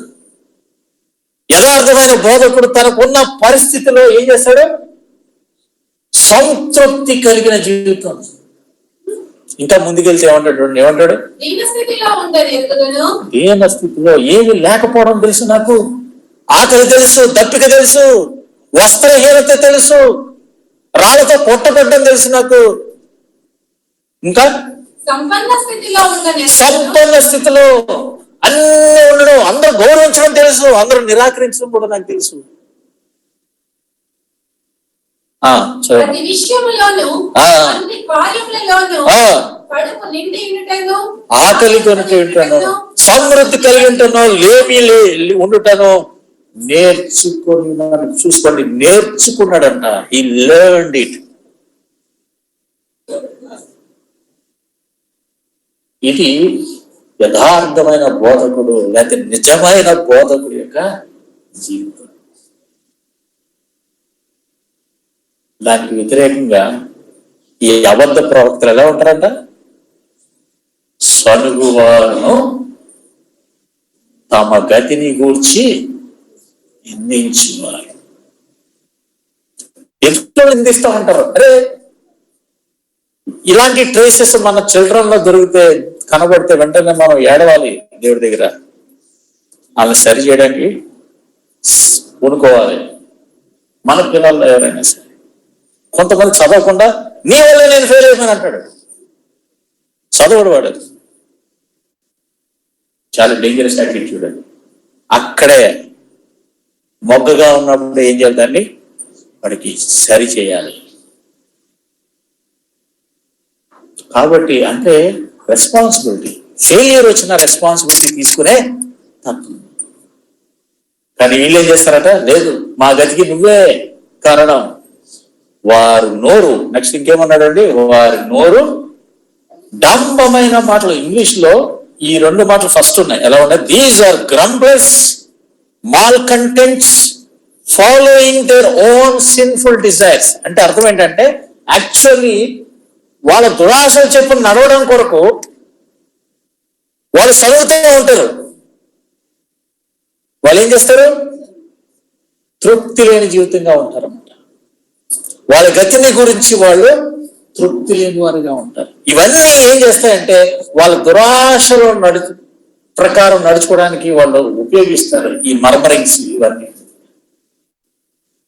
యథార్థమైన బోధకుడు తనకున్న పరిస్థితిలో ఏం చేస్తాడు? సంతృప్తి కలిగిన జీవితం. ఇంకా ముందుకెళ్తే ఏమంటాడు? దీన స్థితిలో ఏమి లేకపోవడం తెలుసు నాకు. ఆకలి తెలుసు, దప్పిక తెలుసు, వస్త్రహీనత తెలుసు, రాళ్ళతో కొట్టబడ్డం తెలుసు నాకు. ఇంకా సంపన్న స్థితిలో అన్నీ ఉండడం, అందరూ గౌరవించడం తెలుసు, అందరూ నిరాకరించడం కూడా నాకు తెలుసు. ఆకలి కొనుక ఉంటాను, సమృద్ధి కలిగి ఉంటాను, లేమి ఉండుటాను చూసుకోండి నేర్చుకున్నాడంట. He learned it. ఇది యథార్థమైన బోధకుడు లేకపోతే నిజమైన బోధకుడు యొక్క జీవితం. దానికి వ్యతిరేకంగా ఈ అబద్ధ ప్రవక్తలు ఎలా ఉంటారంట? సనుగువారును తమ గతిని గూర్చి నిందించువారు. ఎంతో నిందిస్తూ ఉంటారు. అరే ఇలాంటి ట్రేసెస్ మన చిల్డ్రన్ లో దొరికితే కనబడితే వెంటనే మనం ఏడవాలి దేవుడి దగ్గర. వాళ్ళని సరి చేయడానికి పూనుకోవాలి. మన పిల్లల్లో ఎవరైనా సరే కొంతమంది చదవకుండా నీ వల్ల నేను ఫెయిల్ అయిపోయాను అంటాడు. చదవడు వాడు. చాలా డేంజరస్ యాటిట్యూడ్ అది. అక్కడే మొగ్గగా ఉన్నప్పుడు ఏం చేద్దాన్ని వాడికి సరి చేయాలి. కాబట్టి అంటే రెస్పాన్సిబిలిటీ, ఫెయిలియర్ వచ్చిన రెస్పాన్సిబిలిటీ తీసుకునే తప్పు. కానీ వీళ్ళు ఏం చేస్తారట? లేదు మా గతికి నువ్వే కారణం. వారు నోరు, నెక్స్ట్ ఇంకేమన్నాడండి? వారి నోరు డంబమైన మాటలు. ఇంగ్లీష్ లో ఈ 2 మాటలు ఫస్ట్ ఉన్నాయి. ఎలా ఉన్నాయి? These are grumblers, malcontents, following their own sinful desires. అంటే అర్థం ఏంటంటే యాక్చువల్లీ వాళ్ళ దురాశలు చెప్పు నడవడం కొరకు వాళ్ళు చదువుతూ ఉంటారు. వాళ్ళు ఏం చేస్తారు? తృప్తి లేని జీవితంగా ఉంటారన్నమాట. వాళ్ళ గతిని గురించి వాళ్ళు తృప్తి లేని వారిగా ఉంటారు. ఇవన్నీ ఏం చేస్తాయంటే వాళ్ళ దురాశలో ప్రకారం నడుచుకోవడానికి వాళ్ళు ఉపయోగిస్తారు ఈ మర్మరింగ్స్. ఇవన్నీ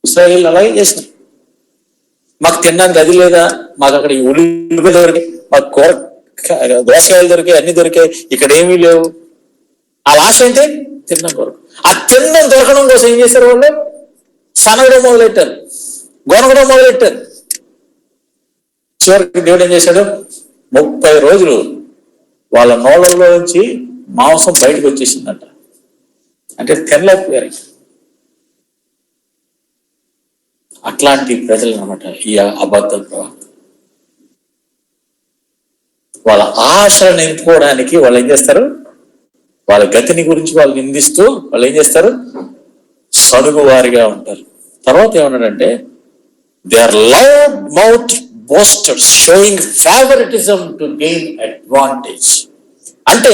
ఇశ్రాయేలు అలాగే చేస్తారు. మాకు తినడానికి అది లేదా, మాకు అక్కడ ఉల్లిపాయలు దొరికాయి, మాకు దోసకాయలు దొరికాయి, అన్ని దొరికాయి, ఇక్కడ ఏమీ లేవు. ఆ ఆశ అంటే తినడం కొరకు. ఆ తినడం దొరకడం కోసం ఏం చేశారు వాళ్ళు? సనగడం మొదలెట్టారు, గొనగడం మొదలెట్టారు. చివరికి దేవుడు ఏం చేశాడు? 30 రోజులు వాళ్ళ నోళ్ళలో నుంచి మాంసం బయటకు వచ్చేసిందంట. అంటే తినలేకపోయారు. అట్లాంటి ప్రజలు అన్నమాట ఈ అబద్ధ ప్రవక్త. వాళ్ళ ఆశలను నింపుకోవడానికి వాళ్ళు ఏం చేస్తారు? వాళ్ళ గతిని గురించి వాళ్ళు నిందిస్తూ వాళ్ళు ఏం చేస్తారు? సడుగు వారిగా ఉంటారు. తర్వాత ఏమన్నాడంటే, they are loud mouth boasters showing favouritism to gain advantage. అంటే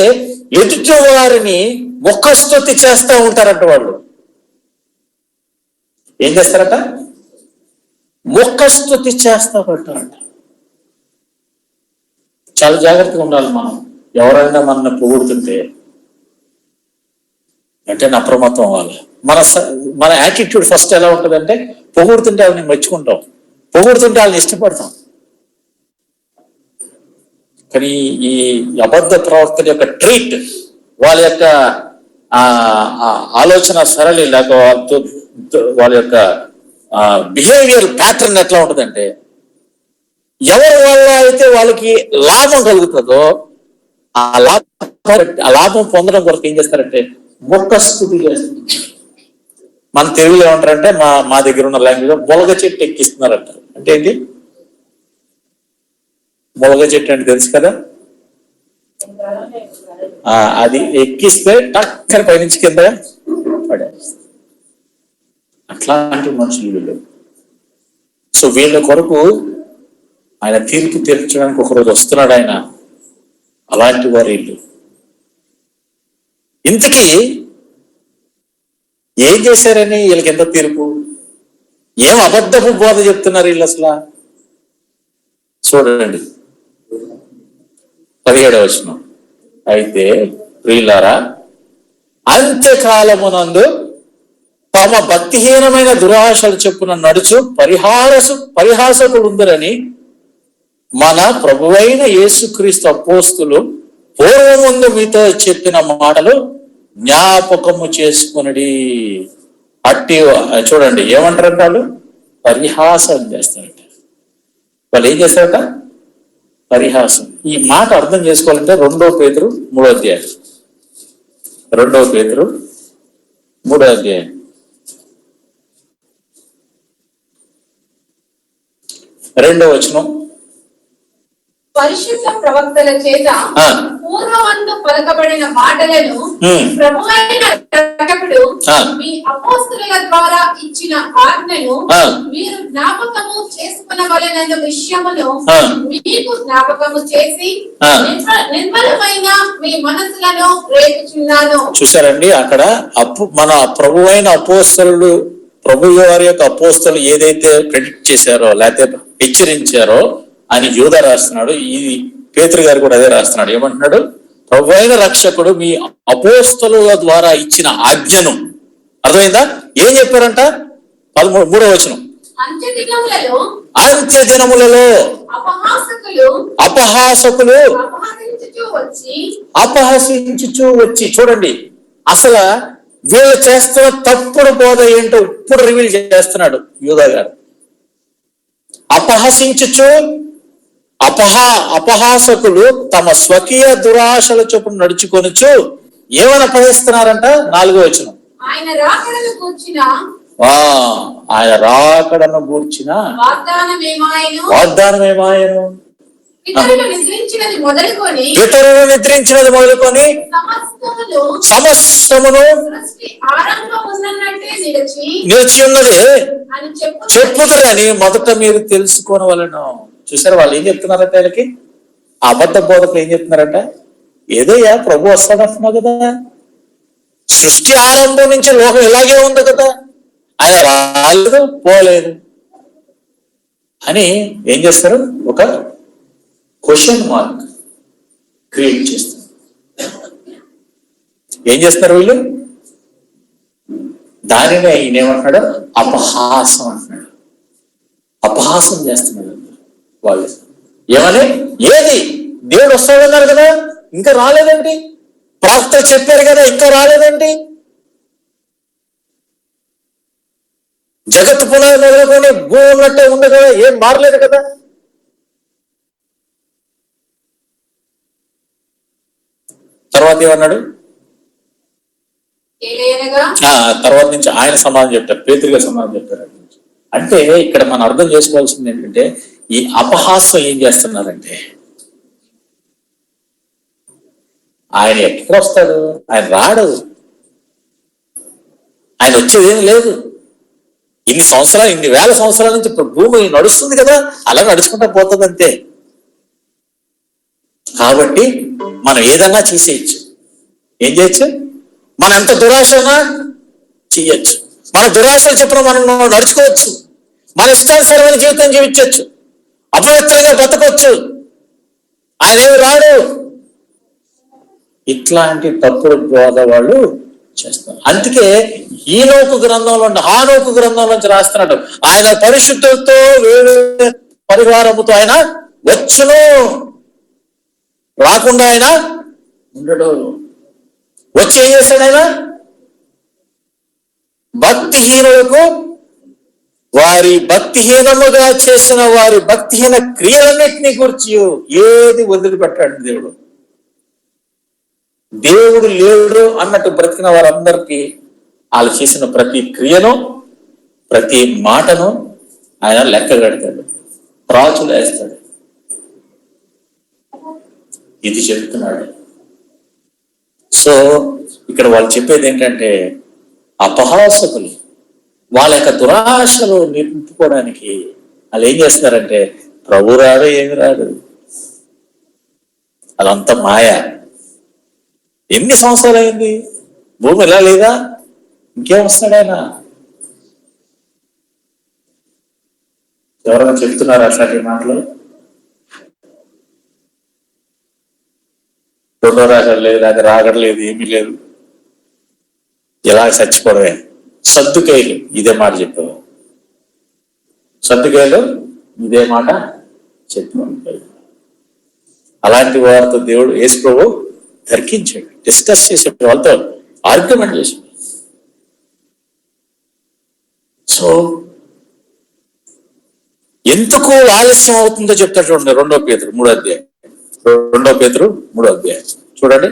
ఎదుటి వారిని ముఖస్తుతి చేస్తూ ఉంటారంట. వాళ్ళు ఏం చేస్తారట? ముఖస్తుతి చేస్తూ ఉంటారంట. చాలా జాగ్రత్తగా ఉండాలి మనం. ఎవరైనా మనల్ని పొగుడుతుంటే అంటే అప్రమత్తం అవ్వాలి. మన యాటిట్యూడ్ ఫస్ట్ ఎలా ఉంటుందంటే, పొగుడుతుంటే వాళ్ళని మెచ్చుకుంటాం, పొగుడుతుంటే వాళ్ళని ఇష్టపడతాం. కానీ ఈ అబద్ధ ప్రవర్తన యొక్క ట్రీట్, వాళ్ళ యొక్క ఆలోచన సరళి లేక వాళ్ళ యొక్క బిహేవియర్ ప్యాటర్న్ ఎట్లా ఉంటుందంటే, ఎవరి వల్ల అయితే వాళ్ళకి లాభం కలుగుతుందో ఆ లాభం పొందడం కొరకు ఏం చేస్తారంటే ముఖస్తుతి చేస్తారు. మన తెలుగులో ఏమంటారంటే, మా దగ్గర ఉన్న లాంగ్వేజ్ మొలగ చెట్టు ఎక్కిస్తున్నారంటారు. అంటే ఏంటి మొలగ చెట్టు అంటే తెలుసు కదా? అది ఎక్కిస్తే టక్కని పైనుంచి కింద పడే అట్లాంటి మనుషులు వీళ్ళు. సో వీళ్ళ కొరకు ఆయన తీర్పు తీర్చడానికి ఒకరోజు వస్తున్నాడు ఆయన. అలాంటి వారు వీళ్ళు. ఇంతకీ ఏం చేశారని వీళ్ళకి ఎంత తీర్పు? ఏం అబద్ధపు బోధ చెప్తున్నారు వీళ్ళు అసలు? చూడండి 17వ వచనం. అయితే ప్రియులారా, అంత్యకాలమునందు తమ భక్తిహీనమైన దురాశలు చెప్పున నడుచు పరిహాసకులు ఉందరని మన ప్రభువైన యేసుక్రీస్తు అపోస్తులు పూర్వముందు మీతో చెప్పిన మాటలు జ్ఞాపకము చేసుకునడి. అట్టి చూడండి ఏమంటారంట? వాళ్ళు పరిహాసం చేస్తారట. వాళ్ళు ఏం చేస్తారట? పరిహాసం. ఈ మాట అర్థం చేసుకోవాలంటే 2 పేతురు 3వ అధ్యాయం. 2 పేతురు 3వ అధ్యాయం 2వ వచనం. పరిశుద్ధ ప్రవక్తల చేత పూర్వమందు పలకబడిన మాటలను ప్రభువైన రక్షకుడు మీ అపోస్తలుల ద్వారా ఇచ్చిన ఆజ్ఞను మీరు జ్ఞాపకము చేసుకునవలెనన్న విషయమును మీకు జ్ఞాపకము చేసి నిర్మలమైన మీ మనసులను రేపుచున్నాను. చూసారండి, అక్కడ మన ప్రభువైన అపోస్తలుడు, ప్రభు వారి యొక్క అపోస్తలు ఏదైతే ప్రెడిక్ట్ చేశారో లేకపోతే హెచ్చరించారో అని యూదా రాస్తున్నాడు. ఈ పేతురు గారు కూడా అదే రాస్తున్నాడు. ఏమంటున్నాడు? ప్రభువైన రక్షకుడు మీ అపోస్తలుల ద్వారా ఇచ్చిన ఆజ్ఞను. అర్థమైందా? ఏం చెప్పారంట? 3వ వచనం. అంత్య దినములలో అపహాసకులు అపహసించుచూ వచ్చి. చూడండి, అసలు వీళ్ళు చేస్తున్న తప్పుడు బోధ ఏంటో ఇప్పుడు రివీల్ చేస్తున్నాడు యూదా గారు. అపహసించుచు అపహాసకులు తమ స్వకీయ దురాశల చొప్పున నడుచుకొనుచు ఏమని అపహరిస్తున్నారంట? 4వ వచనం. ఆయన రాకడను గూర్చిన వాగ్దానం ఏమాయను? ఇతరులు నిద్రించినది మొదలుకొని సమస్తమును నిలిచి ఉన్నది చెప్పుదురని మొదట మీరు తెలుసుకోనవలెను. చూసారు వాళ్ళు ఏం చెప్తున్నారంటే, వీళ్ళకి అబద్ధ బోధకులు ఏం చెప్తున్నారంట? ఏదయ్యా ప్రభు వస్తాడంటున్నావు కదా, సృష్టి ఆరంభం నుంచి లోకం ఇలాగే ఉంది కదా, ఆయన రాలేదు పోలేదు అని ఏం చేస్తారు? ఒక క్వశ్చన్ మార్క్ క్రియేట్ చేస్తారు. ఏం చేస్తున్నారు వీళ్ళు? దానినే ఈయన ఏమంటున్నాడు? అపహాసం అంటున్నాడు. అపహాసం చేస్తున్నాడు వాళ్ళు. ఏమని? ఏది దేవుడు వస్తాడన్నారు కదా, ఇంకా రాలేదండి, ప్రవక్తలు చెప్పారు కదా, ఇంకా రాలేదండి. జగత్తు పునాది మొదలుకొని భూమి ఉన్నట్టే ఉంది కదా, ఏం మారలేదు కదా. తర్వాత ఏమన్నాడు? తర్వాత నుంచి ఆయన సమాధానం చెప్తారు, పేతురుగా సమాధానం చెప్తారు. అంటే ఇక్కడ మనం అర్థం చేసుకోవాల్సింది ఏంటంటే, ఈ అపహాస్యం ఏం చేస్తున్నారంటే, ఆయన ఎక్కడ వస్తాడు? ఆయన రాడు. ఆయన వచ్చేది ఏం లేదు. ఇన్ని సంవత్సరాలు, ఇన్ని వేల సంవత్సరాల నుంచి ఇప్పుడు భూమి నడుస్తుంది కదా, అలా నడుచుకుంటా పోతుంది అంతే. కాబట్టి మనం ఏదన్నా చేసేయచ్చు. ఏం చేయొచ్చు? మనం ఎంత దురాశనా చెయ్యొచ్చు. మన దురాశలు చెప్పిన మనం నడుచుకోవచ్చు. మన ఇష్టానుసారమైన జీవితం జీవించవచ్చు. అపవిత్రంగా బ్రతకొచ్చు. ఆయన ఏమి రాడు. ఇట్లాంటి తప్పుడు బోధ వాళ్ళు చేస్తారు. అందుకే ఈలోకు గ్రంథంలో, హానోకు గ్రంథంలోంచి రాస్తున్నాడు, ఆయన పరిశుద్ధులతో వేరే పరివారముతో ఆయన వచ్చును, రాకుండా ఆయన ఉండడు. వచ్చి ఏం చేశాడు ఆయన? భక్తిహీనులకు వారి భక్తిహీనముగా చేసిన వారి భక్తిహీన క్రియలన్నింటినీ గురించి ఏది వదిలిపెట్టాడు దేవుడు. దేవుడు లేడు అన్నట్టు బ్రతికిన వారందరికీ వాళ్ళు చేసిన ప్రతి క్రియను, ప్రతి మాటను ఆయన లెక్క కడతాడు, ప్రాచులు వేస్తాడు. ఇది చెప్తున్నాడు. సో ఇక్కడ వాళ్ళు చెప్పేది ఏంటంటే, అపహాసకులు వాళ్ళ యొక్క దురాశలు నింపుకోవడానికి వాళ్ళు ఏం చేస్తున్నారంటే, ప్రభు రాడు, ఏమి రాడు, అదంతా మాయ. ఎన్ని సంవత్సరాలు అయింది? భూమి ఎలా లేదా? ఇంకేం వస్తాడు ఆయన? ఎవరైనా చెప్తున్నారు అట్లాంటి మాటలు? రెండో రాగడం లేదు, అది రాగడం లేదు, ఏమీ లేదు, ఎలా చచ్చిపోవడమే. సద్దుకేయులు ఇదే మాట చెప్పావు. సద్దుకేయులు ఇదే మాట చెప్పారు. అలాంటి వారితో దేవుడు యేసు ప్రభు తర్కించాడు, డిస్కస్ చేసాడు, వాళ్ళతో ఆర్గ్యుమెంట్ చేశాడు. సో ఎందుకు ఆలస్యం అవుతుందో చెప్తాడు చూడండి, 2 పేతురు 3వ అధ్యాయం. 2 పేతురు 3వ అధ్యాయం చూడండి,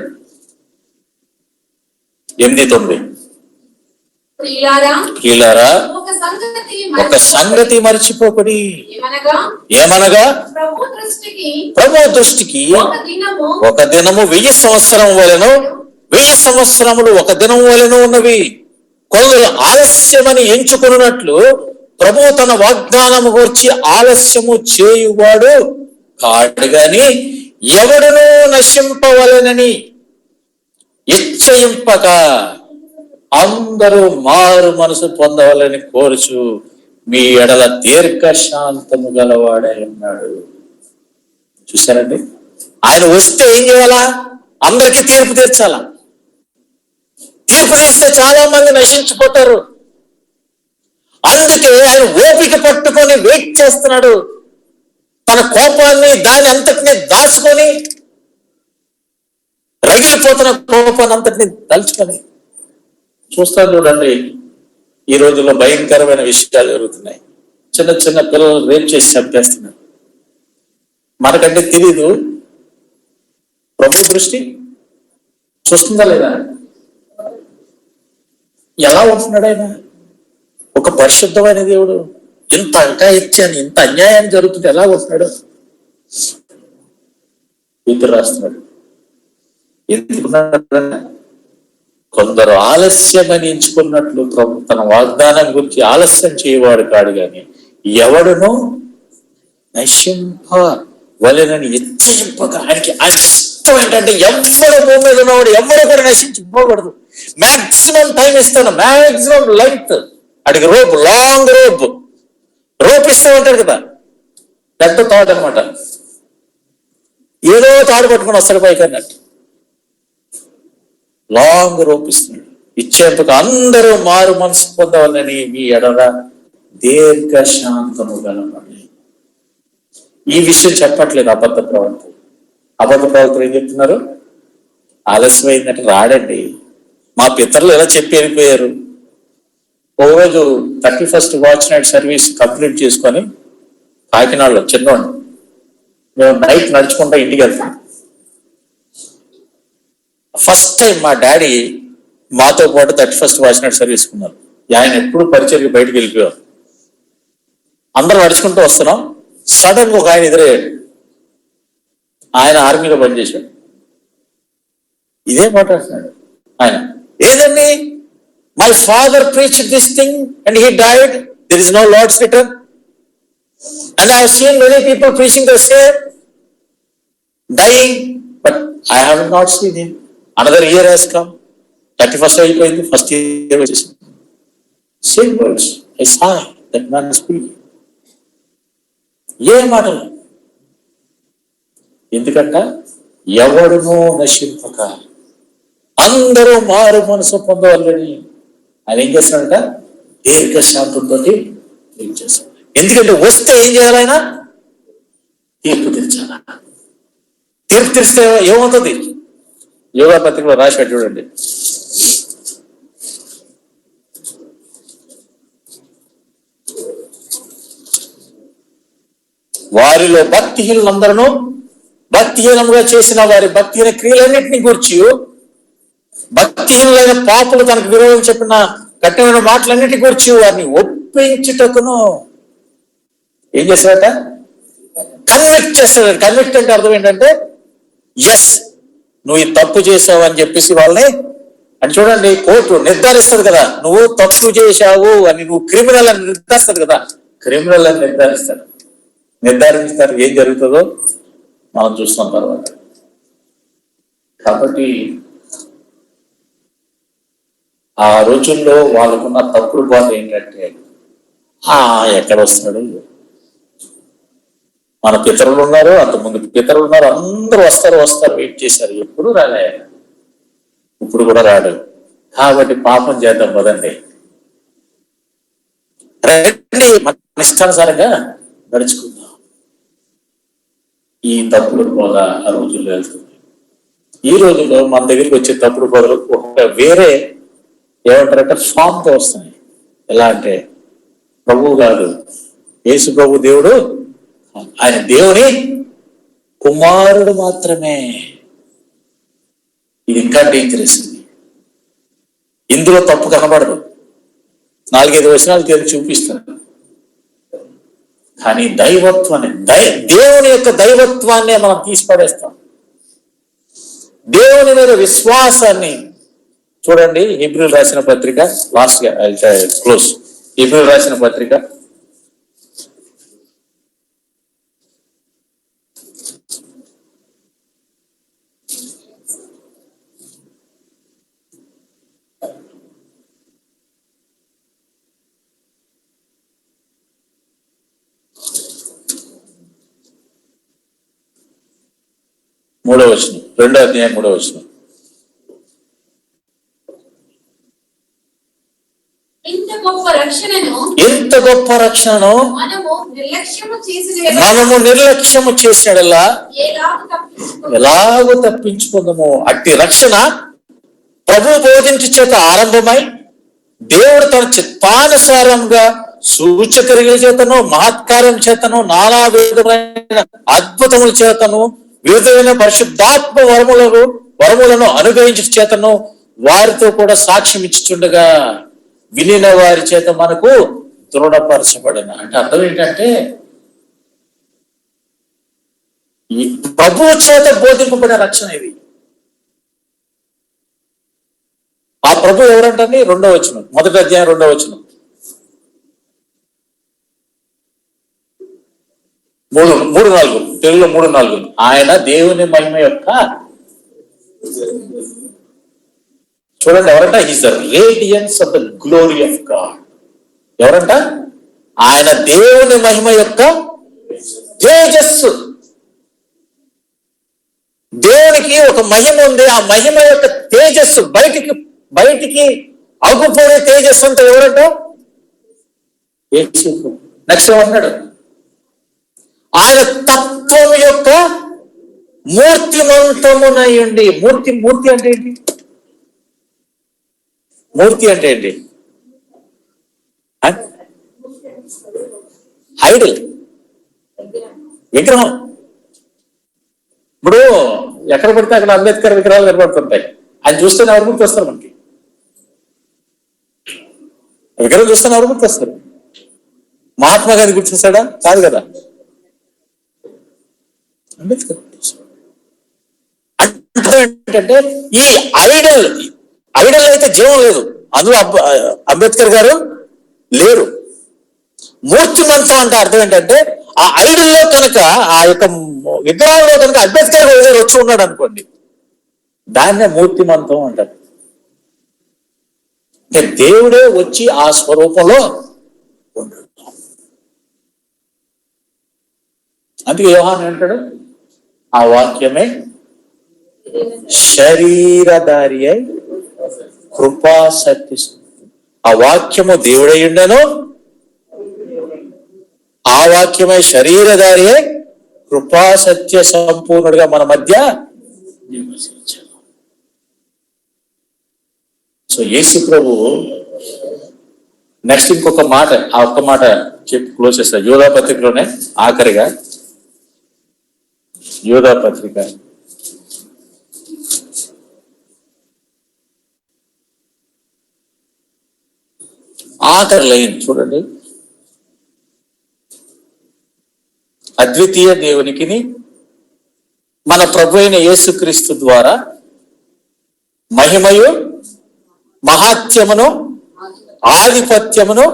8-9. ప్రియులారా, ఒక సంగతి మర్చిపోకుడి. ఏమనగా ప్రభు దృష్టికి ఒక దినము 1000 సంవత్సరం వలెను, 1000 సంవత్సరములు ఒక దినం వలెను ఉన్నవి. కొందరు ఆలస్యమని ఎంచుకున్నట్లు ప్రభు తన వాగ్దానము గురించి ఆలస్యము చేయువాడు కాడు గాని, ఎవడును నశింపవలెనని ఇచ్చయింపక అందరూ మారు మనసు పొందవాలని కోరుచు మీ ఎడల దీర్ఘశాంతము గలవాడై ఉన్నాడు. చూసారండి, ఆయన వస్తే ఏం చేయాలా? అందరికీ తీర్పు తీర్చాలా. తీర్పు తీస్తే చాలా మంది నశించిపోతారు. అందుకే ఆయన ఓపిక పట్టుకొని వెయిట్ చేస్తున్నాడు. తన కోపాన్ని, దాని అంతటిని దాచుకొని, రగిలిపోతున్న కోపాన్ని అంతటిని దాల్చుకొని చూస్తాను. చూడండి, ఈ రోజుల్లో భయంకరమైన విషయాలు జరుగుతున్నాయి. చిన్న చిన్న పిల్లలు రేప్ చేసి చంపేస్తున్నారు. మనకంటే తెలీదు, ప్రభు దృష్టి చూస్తుందా లేదా? ఎలా ఉంటున్నాడు ఆయన? ఒక పరిశుద్ధమైన దేవుడు ఇంత అఘాయిత్యాన్ని, ఇంత అన్యాయాన్ని జరుగుతుంది, ఎలా ఉంటున్నాడు? ఇద్దరు రాస్తున్నాడు. ఎందుకున్నాడు? కొందరు ఆలస్యమని ఎంచుకున్నట్లు ప్రభు తన వాగ్దానం గురించి ఆలస్యం చేయవాడు కాడు గాని, ఎవడునో నశింపవలెనని ఇచ్చయింపక. ఆయనకి ఇష్టం ఏంటంటే, ఎవడు భూమి మీద ఉన్నవాడు ఎవడు కూడా నశించిపోకూడదు. మాక్సిమం టైం ఇస్తాను, మాక్సిమం లెంగ్త్. అడిగి రోప్, లాంగ్ రోప్ ఇస్తామంటాడు కదా, పెద్ద తాడు అనమాట. ఏదో తాడు పట్టుకుని వస్తాడు పైకి అన్నట్టు. లాంగ్ రోప్ ఇస్తున్నాడు. ఇచ్చేందుకు అందరూ మారు మనసు పొందవాలని మీ ఎడల దీర్ఘశాంతము గలవాడు. ఈ విషయం చెప్పట్లేదు అబద్ధ ప్రవక్తలు. అబద్ధ ప్రవక్తలు ఏం చెప్తున్నారు? ఆలస్యమైందంటే రాడండి. మా పితరులు ఎలా చెప్పి వెళ్ళిపోయారు. ఓ రోజు 31st watch night service complete చేసుకొని కాకినాడలో చిన్నోడు మేము నైట్ నడుచుకుంటా ఇంటికి వెళ్తాం. ఫస్ట్ టైం మా డాడీ మాతో పాటు 31st వాచ్ నైట్ సర్వీస్ కున్నారు. ఆయన ఎప్పుడు పరిచయకి బయటకు వెళ్ళిపోయారు. అందరూ నడుచుకుంటూ వస్తున్నాం. సడన్ గా ఒక ఆయన ఎదురయ్యాడు. ఆయన ఆర్మీలో పనిచేశాడు. ఇదే మాట్లాడుతున్నాడు ఆయన. ఏదండి, my father preached this thing and he died, there is no Lord's return and I have seen many people preaching the same dying but I have not seen him. Another year has come. 31st అయిపోయింది, first year వచ్చేసింది. Same words I saw that man speaking. ఏ మాటలు! ఎందుకంట ఎవడునో నశింపక అందరూ మారు మనసు పొందవాలని ఆయన ఏం చేస్తాడంట? దీర్ఘశాంతంతో చేస్తాడు. ఎందుకంటే వస్తే ఏం చేయాలి ఆయన? తీర్పు తీర్చాల. తీర్పు తీరిస్తే ఏమవుతుంది? యోగా పత్రికలో రాశాడు చూడండి. వారిలో భక్తిహీనులందరూ భక్తిహీనముగా చేసిన వారి భక్తిహీన క్రియలన్నింటినీ గూర్చి, భక్తిహీనులైన పాపులు తనకు విరోధం చెప్పిన కఠినమైన మాటలన్నిటి గురించి వారిని ఒప్పించుటకును ఏం చేస్తాడట? కన్విక్ట్ చేస్తాడు. కన్విక్ట్ అంటే అర్థం ఏంటంటే, ఎస్ నువ్వు ఈ తప్పు చేసావు అని చెప్పేసి వాళ్ళని అని చూడండి, కోర్టు నిర్ధారిస్తుంది కదా, నువ్వు తప్పు చేశావు అని, నువ్వు క్రిమినల్ అని నిర్ధారిస్తుంది కదా. క్రిమినల్ అని నిర్ధారించిన ఏం జరుగుతుందో మనం చూస్తాం తర్వాత. కాబట్టి ఆ రోజుల్లో వాళ్ళకున్న తప్పుడు బాధ ఏంటంటే, ఎక్కడ వస్తాడు, మన పితరులు ఉన్నారు, అంతకుముందు పితరులు ఉన్నారు, అందరూ వస్తారు వెయిట్ చేశారు, ఎప్పుడు రాలే, ఇప్పుడు కూడా రాడు. కాబట్టి పాపం చేద్దాం పదండి, రండి మన ఇష్టానుసారంగా నడుచుకుందాం. ఈ తప్పుడు బోధ ఆ రోజుల్లో వెళ్తుంది. ఈ రోజుల్లో మన దగ్గరికి వచ్చే తప్పుడు బోధలు ఒక వేరే ఏమంటారంటే ఫామ్తో వస్తున్నాయి. ఎలా అంటే, ప్రభువు కాదు, యేసు ప్రభు దేవుడు, ఆయన దేవుని కుమారుడు మాత్రమే. ఇది ఇంకా డేంజరస్. ఇందులో తప్పు కనబడదు. 4-5 వచనాలు తెలిసి చూపిస్తారు. కానీ దైవత్వాన్ని, దేవుని యొక్క దైవత్వాన్ని మనం తీసిపడేస్తాం. దేవుని మీద విశ్వాసాన్ని చూడండి. హెబ్రీయులు రాసిన పత్రిక, లాస్ట్ గా క్లోజ్. హెబ్రీయులు రాసిన పత్రిక 3వ వచనం, 2వ అధ్యాయం 3వ వచనం. ఇంత గొప్ప రక్షణను మనము నిర్లక్ష్యము చేసినలా ఎలాగో తప్పించుకుందాము. అట్టి రక్షణ ప్రభు బోధించు చేత ఆరంభమై దేవుడు తన చిత్తానుసారంగా సూచక్రియల చేతను, మహత్కార్యం చేతను, నానా విధమైన అద్భుతముల చేతను, వివిధమైన పరిశుద్ధాత్మ వరములను అనుగ్రహించు చేతను వారితో కూడా సాక్ష్యం ఇచ్చుచుండగా వినిన వారి చేత మనకు దృఢపరచబడిన. అంటే అర్థం ఏంటంటే, ఈ ప్రభువు చేత బోధింపబడిన రక్షణ ఇది. ఆ ప్రభు ఎవరంటే 2వ వచనం, 1వ అధ్యాయం 2వ వచనం, 3-4 తెలుగులో 3-4. ఆయన దేవుని మహిమ యొక్క, చూడండి ఎవరంట, is the radiance of the glory of God. ఎవరంట? ఆయన దేవుని మహిమ యొక్క తేజస్సు. దేవునికి ఒక మహిమ ఉంది. ఆ మహిమ యొక్క తేజస్సు బయటికి అగుపోయే తేజస్సు అంతా ఎవరంట? నెక్స్ట్ ఏమంటున్నాడు? ఆయన తత్వం యొక్క మూర్తిమంతమునయుండి. మూర్తి అంటే ఏంటి? మూర్తి అంటే ఏంటి? ఐడల్, విగ్రహం. ఇప్పుడు ఎక్కడ పడితే అక్కడ అంబేద్కర్ విగ్రహాలు కనబడుతుంటాయి. అది చూస్తేనే ఎవరు గుర్తొస్తారు మనకి? విగ్రహం చూస్తేనే ఎవరు గుర్తొస్తారు? మహాత్మా గాంధీ గుర్తొస్తాడా? కాదు కదా, అంబేద్కర్. అంటే ఏంటంటే ఈ ఐడల్ అయితే జీవం లేదు, అందులో అంబేద్కర్ గారు లేరు. మూర్తిమంతం అంటే అర్థం ఏంటంటే ఆ ఐడల్లో కనుక, ఆ యొక్క విగ్రహంలో కనుక అంబేద్కర్ గారు వచ్చి ఉన్నాడు అనుకోండి, దాన్నే మూర్తిమంతం అంటారు. అంటే దేవుడే వచ్చి ఆ స్వరూపంలో ఉంటాడు. అందుకే యోహాను అంటాడు, ఆ వాక్యమే శరీరధారి అయి కృపా సత్య, ఆ వాక్యము దేవుడై ఉండను, ఆ వాక్యమే శరీరధారి అయి కృపా సత్య సంపూర్ణుడిగా మన మధ్య నివసించాడు. సో యేసు ప్రభు నెక్స్ట్ ఇంకొక మాట, ఆ ఒక్క మాట చెప్పి క్లోజ్ చేస్తారు. యోధా పత్రికలోనే ఆఖరిగా, యోధా పత్రిక ఆఖరి లైన్ చూడండి. అద్వితీయ దేవునికిని మన ప్రభు అయిన యేసుక్రీస్తు ద్వారా మహిమయు మహాత్యమును ఆధిపత్యమును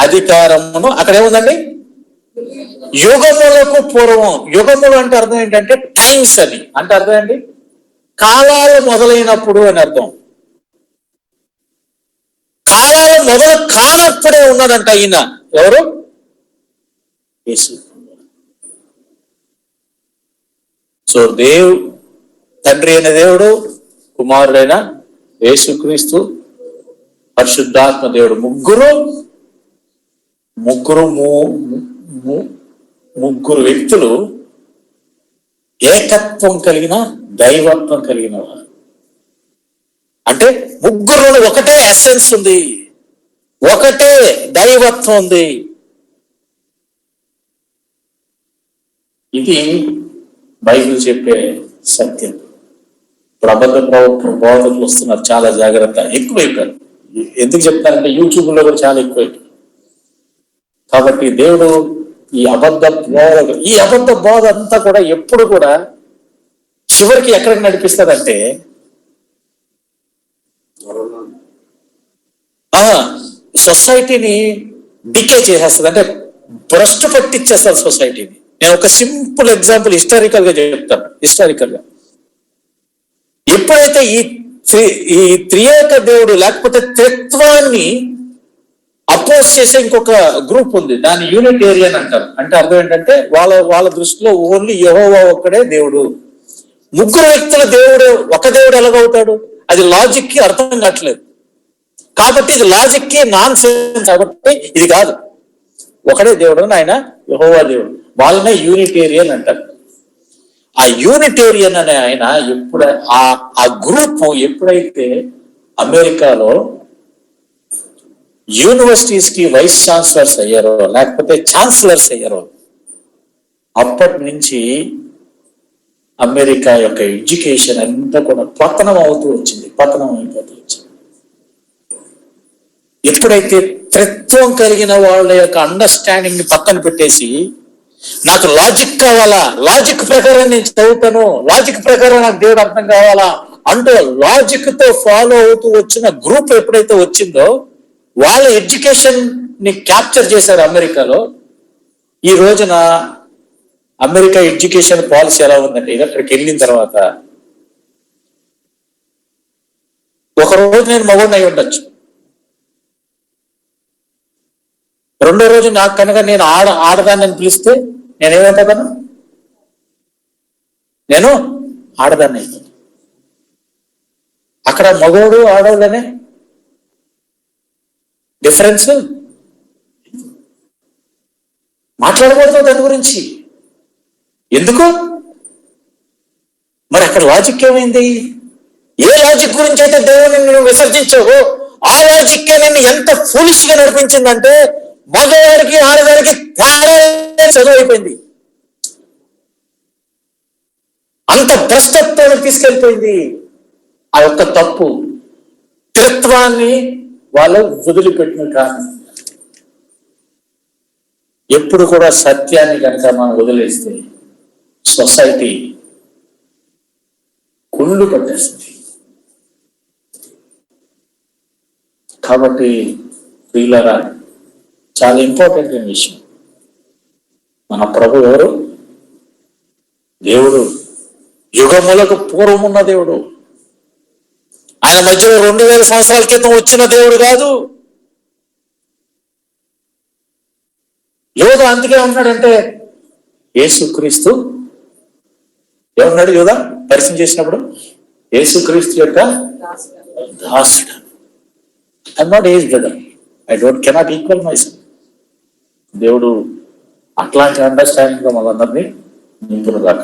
అధికారమును, అక్కడ ఏముందండి? యుగములకు పూర్వం. యుగములు అంటే అర్థం ఏంటంటే టైమ్స్ అని అంటే అర్థం ఏంటి? కాలాలు మొదలైనప్పుడు అని అర్థం. కాలాలు మొదలు కానప్పుడే ఉన్నాడంట ఈయన. ఎవరు? యేసు. సో తండ్రి అయిన దేవుడు, కుమారుడైన యేసుక్రీస్తు, పరిశుద్ధాత్మ దేవుడు, ముగ్గురు వ్యక్తులు ఏకత్వం కలిగిన దైవత్వం కలిగిన వారు. అంటే ముగ్గురులో ఒకటే ఎసెన్స్ ఉంది, ఒకటే దైవత్వం ఉంది. ఇది బైబిల్ చెప్పే సత్యం. ఇప్పుడు అబద్ధ బోధకులు వస్తున్నారు, చాలా జాగ్రత్త, ఎక్కువైపోయారు. ఎందుకు చెప్తారంటే యూట్యూబ్ లో కూడా చాలా ఎక్కువైపోయారు. కాబట్టి దేవుడు ఈ అబద్ధ బోధ అంతా కూడా ఎప్పుడు కూడా చివరికి ఎక్కడికి నడిపిస్తాడంటే సొసైటీని డికే చేసేస్తుంది, అంటే భ్రష్టు పట్టించేస్తారు సొసైటీని. నేను ఒక సింపుల్ ఎగ్జాంపుల్ హిస్టారికల్ గా చెప్తాను. హిస్టారికల్ గా ఎప్పుడైతే ఈ త్రియేక దేవుడు లేకపోతే త్రిత్వాన్ని అపోజ్ చేసే ఇంకొక గ్రూప్ ఉంది, దాన్ని యూనిటేరియన్ అంటారు. అంటే అర్థం ఏంటంటే వాళ్ళ దృష్టిలో ఓన్లీ యెహోవా ఒక్కడే దేవుడు. ముగ్గురు వ్యక్తుల దేవుడు, ఒక దేవుడు ఎలాగవుతాడు? అది లాజిక్ కి అర్థం కావట్లేదు. కాబట్టి ఇది లాజిక్ కి నాన్ సెన్స్. కాబట్టి ఇది కాదు, ఒకడే దేవుడు, ఆయన యెహోవా దేవుడు. వాళ్ళనే యూనిటేరియన్ అంటారు. ఆ యూనిటేరియన్ అనే ఆయన ఆ గ్రూప్ ఎప్పుడైతే అమెరికాలో యూనివర్సిటీస్ కి వైస్ ఛాన్సలర్స్ అయ్యారో, లేకపోతే ఛాన్సలర్స్ అయ్యారో, అప్పటి నుంచి అమెరికా యొక్క ఎడ్యుకేషన్ అంతా కూడా పతనం అయిపోతూ వచ్చింది. ఎప్పుడైతే త్రిత్వం కలిగిన వాళ్ళ యొక్క అండర్స్టాండింగ్ ని పక్కన పెట్టేసి, నాకు లాజిక్ కావాలా, లాజిక్ ప్రకారం నేను చదువుతాను, లాజిక్ ప్రకారం నాకు దేవుడు అర్థం కావాలా అంటూ లాజిక్ తో ఫాలో అవుతూ వచ్చిన గ్రూప్ ఎప్పుడైతే వచ్చిందో, వాళ్ళ ఎడ్యుకేషన్ ని క్యాప్చర్ చేశారు అమెరికాలో. ఈ రోజున అమెరికా ఎడ్యుకేషన్ పాలసీ ఎలా ఉందంటే, అక్కడికి వెళ్ళిన తర్వాత ఒకరోజు నేను మగవాడిని అయి ఉండొచ్చు, రెండో రోజు నాకు కనుక నేను ఆడదాన్ని పిలిస్తే నేనేమంటాను? నేను ఆడదాన్ని అయిపోతాను. అక్కడ మగవాడు ఆడవాళ్ళనే డిఫరెన్స్ మాట్లాడకూడదు దాని గురించి. ఎందుకు? మరి అక్కడ లాజిక్ ఏమైంది? ఏ లాజిక్ గురించి అయితే దేవుని నువ్వు విసర్జించావో ఆ లాజిక్కే నిన్ను ఎంత ఫూలిష్ గా నడిపించిందంటే మగవారికి ఆడవారికి తేడా చదువు అయిపోయింది. అంత భ్రష్టత్వానికి తీసుకెళ్ళిపోయింది ఆ యొక్క తప్పు. స్థిరత్వాన్ని వాళ్ళు వదిలిపెట్టిన కారణం. ఎప్పుడు కూడా సత్యాన్ని కనుక మనం వదిలేస్తే సొసైటీ కుళ్ళు పట్టేస్తుంది. కాబట్టి ప్రియులారా, చాలా ఇంపార్టెంట్ అయిన విషయం, మన ప్రభు ఎవరు? దేవుడు, యుగములకు పూర్వం ఉన్న దేవుడు. ఆయన మధ్య 2000 సంవత్సరాల క్రితం వచ్చిన దేవుడు కాదు. యోధ అందుకే ఉన్నాడంటే యేసుక్రీస్తు ఏమన్నాడు? యోధ పరిచయం చేసినప్పుడు యేసుక్రీస్తు యొక్క దాసుడు. I'm not age brother, I cannot equal my self. దేవుడు అట్లాంటి అండర్స్టాండింగ్ లో మనందరినీ నింపును కాక.